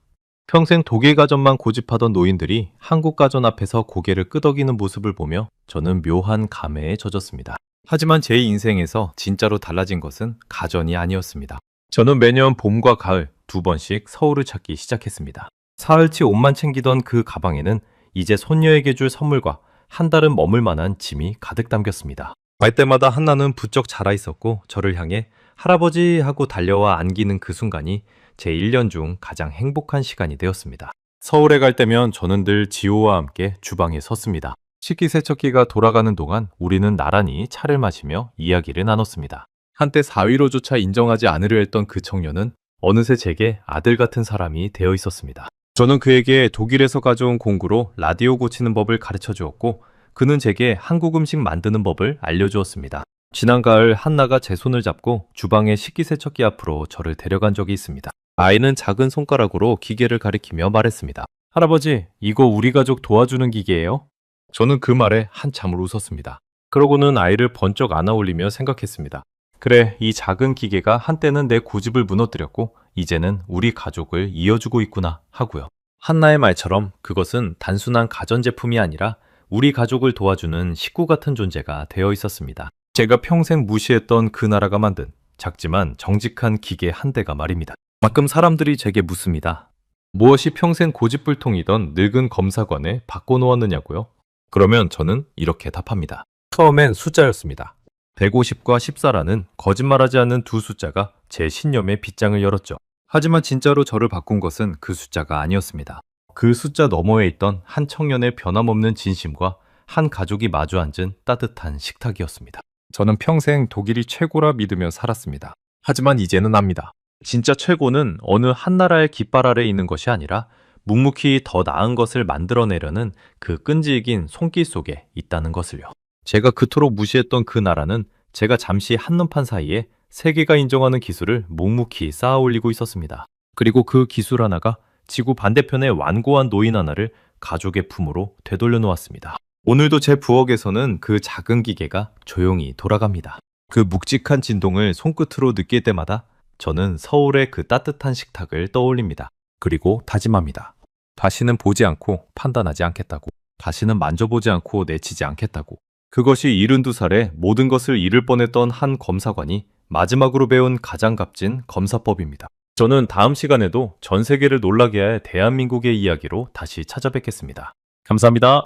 평생 독일 가전만 고집하던 노인들이 한국 가전 앞에서 고개를 끄덕이는 모습을 보며 저는 묘한 감회에 젖었습니다. 하지만 제 인생에서 진짜로 달라진 것은 가전이 아니었습니다. 저는 매년 봄과 가을 2번씩 서울을 찾기 시작했습니다. 사흘치 옷만 챙기던 그 가방에는 이제 손녀에게 줄 선물과 한 달은 머물 만한 짐이 가득 담겼습니다. 갈 때마다 한나는 부쩍 자라 있었고 저를 향해 할아버지 하고 달려와 안기는 그 순간이 제 1년 중 가장 행복한 시간이 되었습니다. 서울에 갈 때면 저는 늘 지호와 함께 주방에 섰습니다. 식기세척기가 돌아가는 동안 우리는 나란히 차를 마시며 이야기를 나눴습니다. 한때 4위로조차 인정하지 않으려 했던 그 청년은 어느새 제게 아들 같은 사람이 되어 있었습니다. 저는 그에게 독일에서 가져온 공구로 라디오 고치는 법을 가르쳐 주었고 그는 제게 한국 음식 만드는 법을 알려주었습니다. 지난 가을 한나가 제 손을 잡고 주방의 식기세척기 앞으로 저를 데려간 적이 있습니다. 아이는 작은 손가락으로 기계를 가리키며 말했습니다. 할아버지, 이거 우리 가족 도와주는 기계예요? 저는 그 말에 한참을 웃었습니다. 그러고는 아이를 번쩍 안아 올리며 생각했습니다. 그래, 이 작은 기계가 한때는 내 고집을 무너뜨렸고 이제는 우리 가족을 이어주고 있구나 하고요. 한나의 말처럼 그것은 단순한 가전제품이 아니라 우리 가족을 도와주는 식구 같은 존재가 되어 있었습니다. 제가 평생 무시했던 그 나라가 만든 작지만 정직한 기계 한 대가 말입니다. 가끔 사람들이 제게 묻습니다. 무엇이 평생 고집불통이던 늙은 검사관에 바꿔놓았느냐고요? 그러면 저는 이렇게 답합니다. 처음엔 숫자였습니다. 150과 14라는 거짓말하지 않는 두 숫자가 제 신념의 빗장을 열었죠. 하지만 진짜로 저를 바꾼 것은 그 숫자가 아니었습니다. 그 숫자 너머에 있던 한 청년의 변함없는 진심과 한 가족이 마주 앉은 따뜻한 식탁이었습니다. 저는 평생 독일이 최고라 믿으며 살았습니다. 하지만 이제는 압니다. 진짜 최고는 어느 한 나라의 깃발 아래 있는 것이 아니라 묵묵히 더 나은 것을 만들어내려는 그 끈질긴 손길 속에 있다는 것을요. 제가 그토록 무시했던 그 나라는 제가 잠시 한눈판 사이에 세계가 인정하는 기술을 묵묵히 쌓아 올리고 있었습니다. 그리고 그 기술 하나가 지구 반대편의 완고한 노인 하나를 가족의 품으로 되돌려 놓았습니다. 오늘도 제 부엌에서는 그 작은 기계가 조용히 돌아갑니다. 그 묵직한 진동을 손끝으로 느낄 때마다 저는 서울의 그 따뜻한 식탁을 떠올립니다. 그리고 다짐합니다. 다시는 보지 않고 판단하지 않겠다고. 다시는 만져보지 않고 내치지 않겠다고. 그것이 72살에 모든 것을 잃을 뻔했던 한 검사관이 마지막으로 배운 가장 값진 검사법입니다. 저는 다음 시간에도 전 세계를 놀라게 할 대한민국의 이야기로 다시 찾아뵙겠습니다. 감사합니다.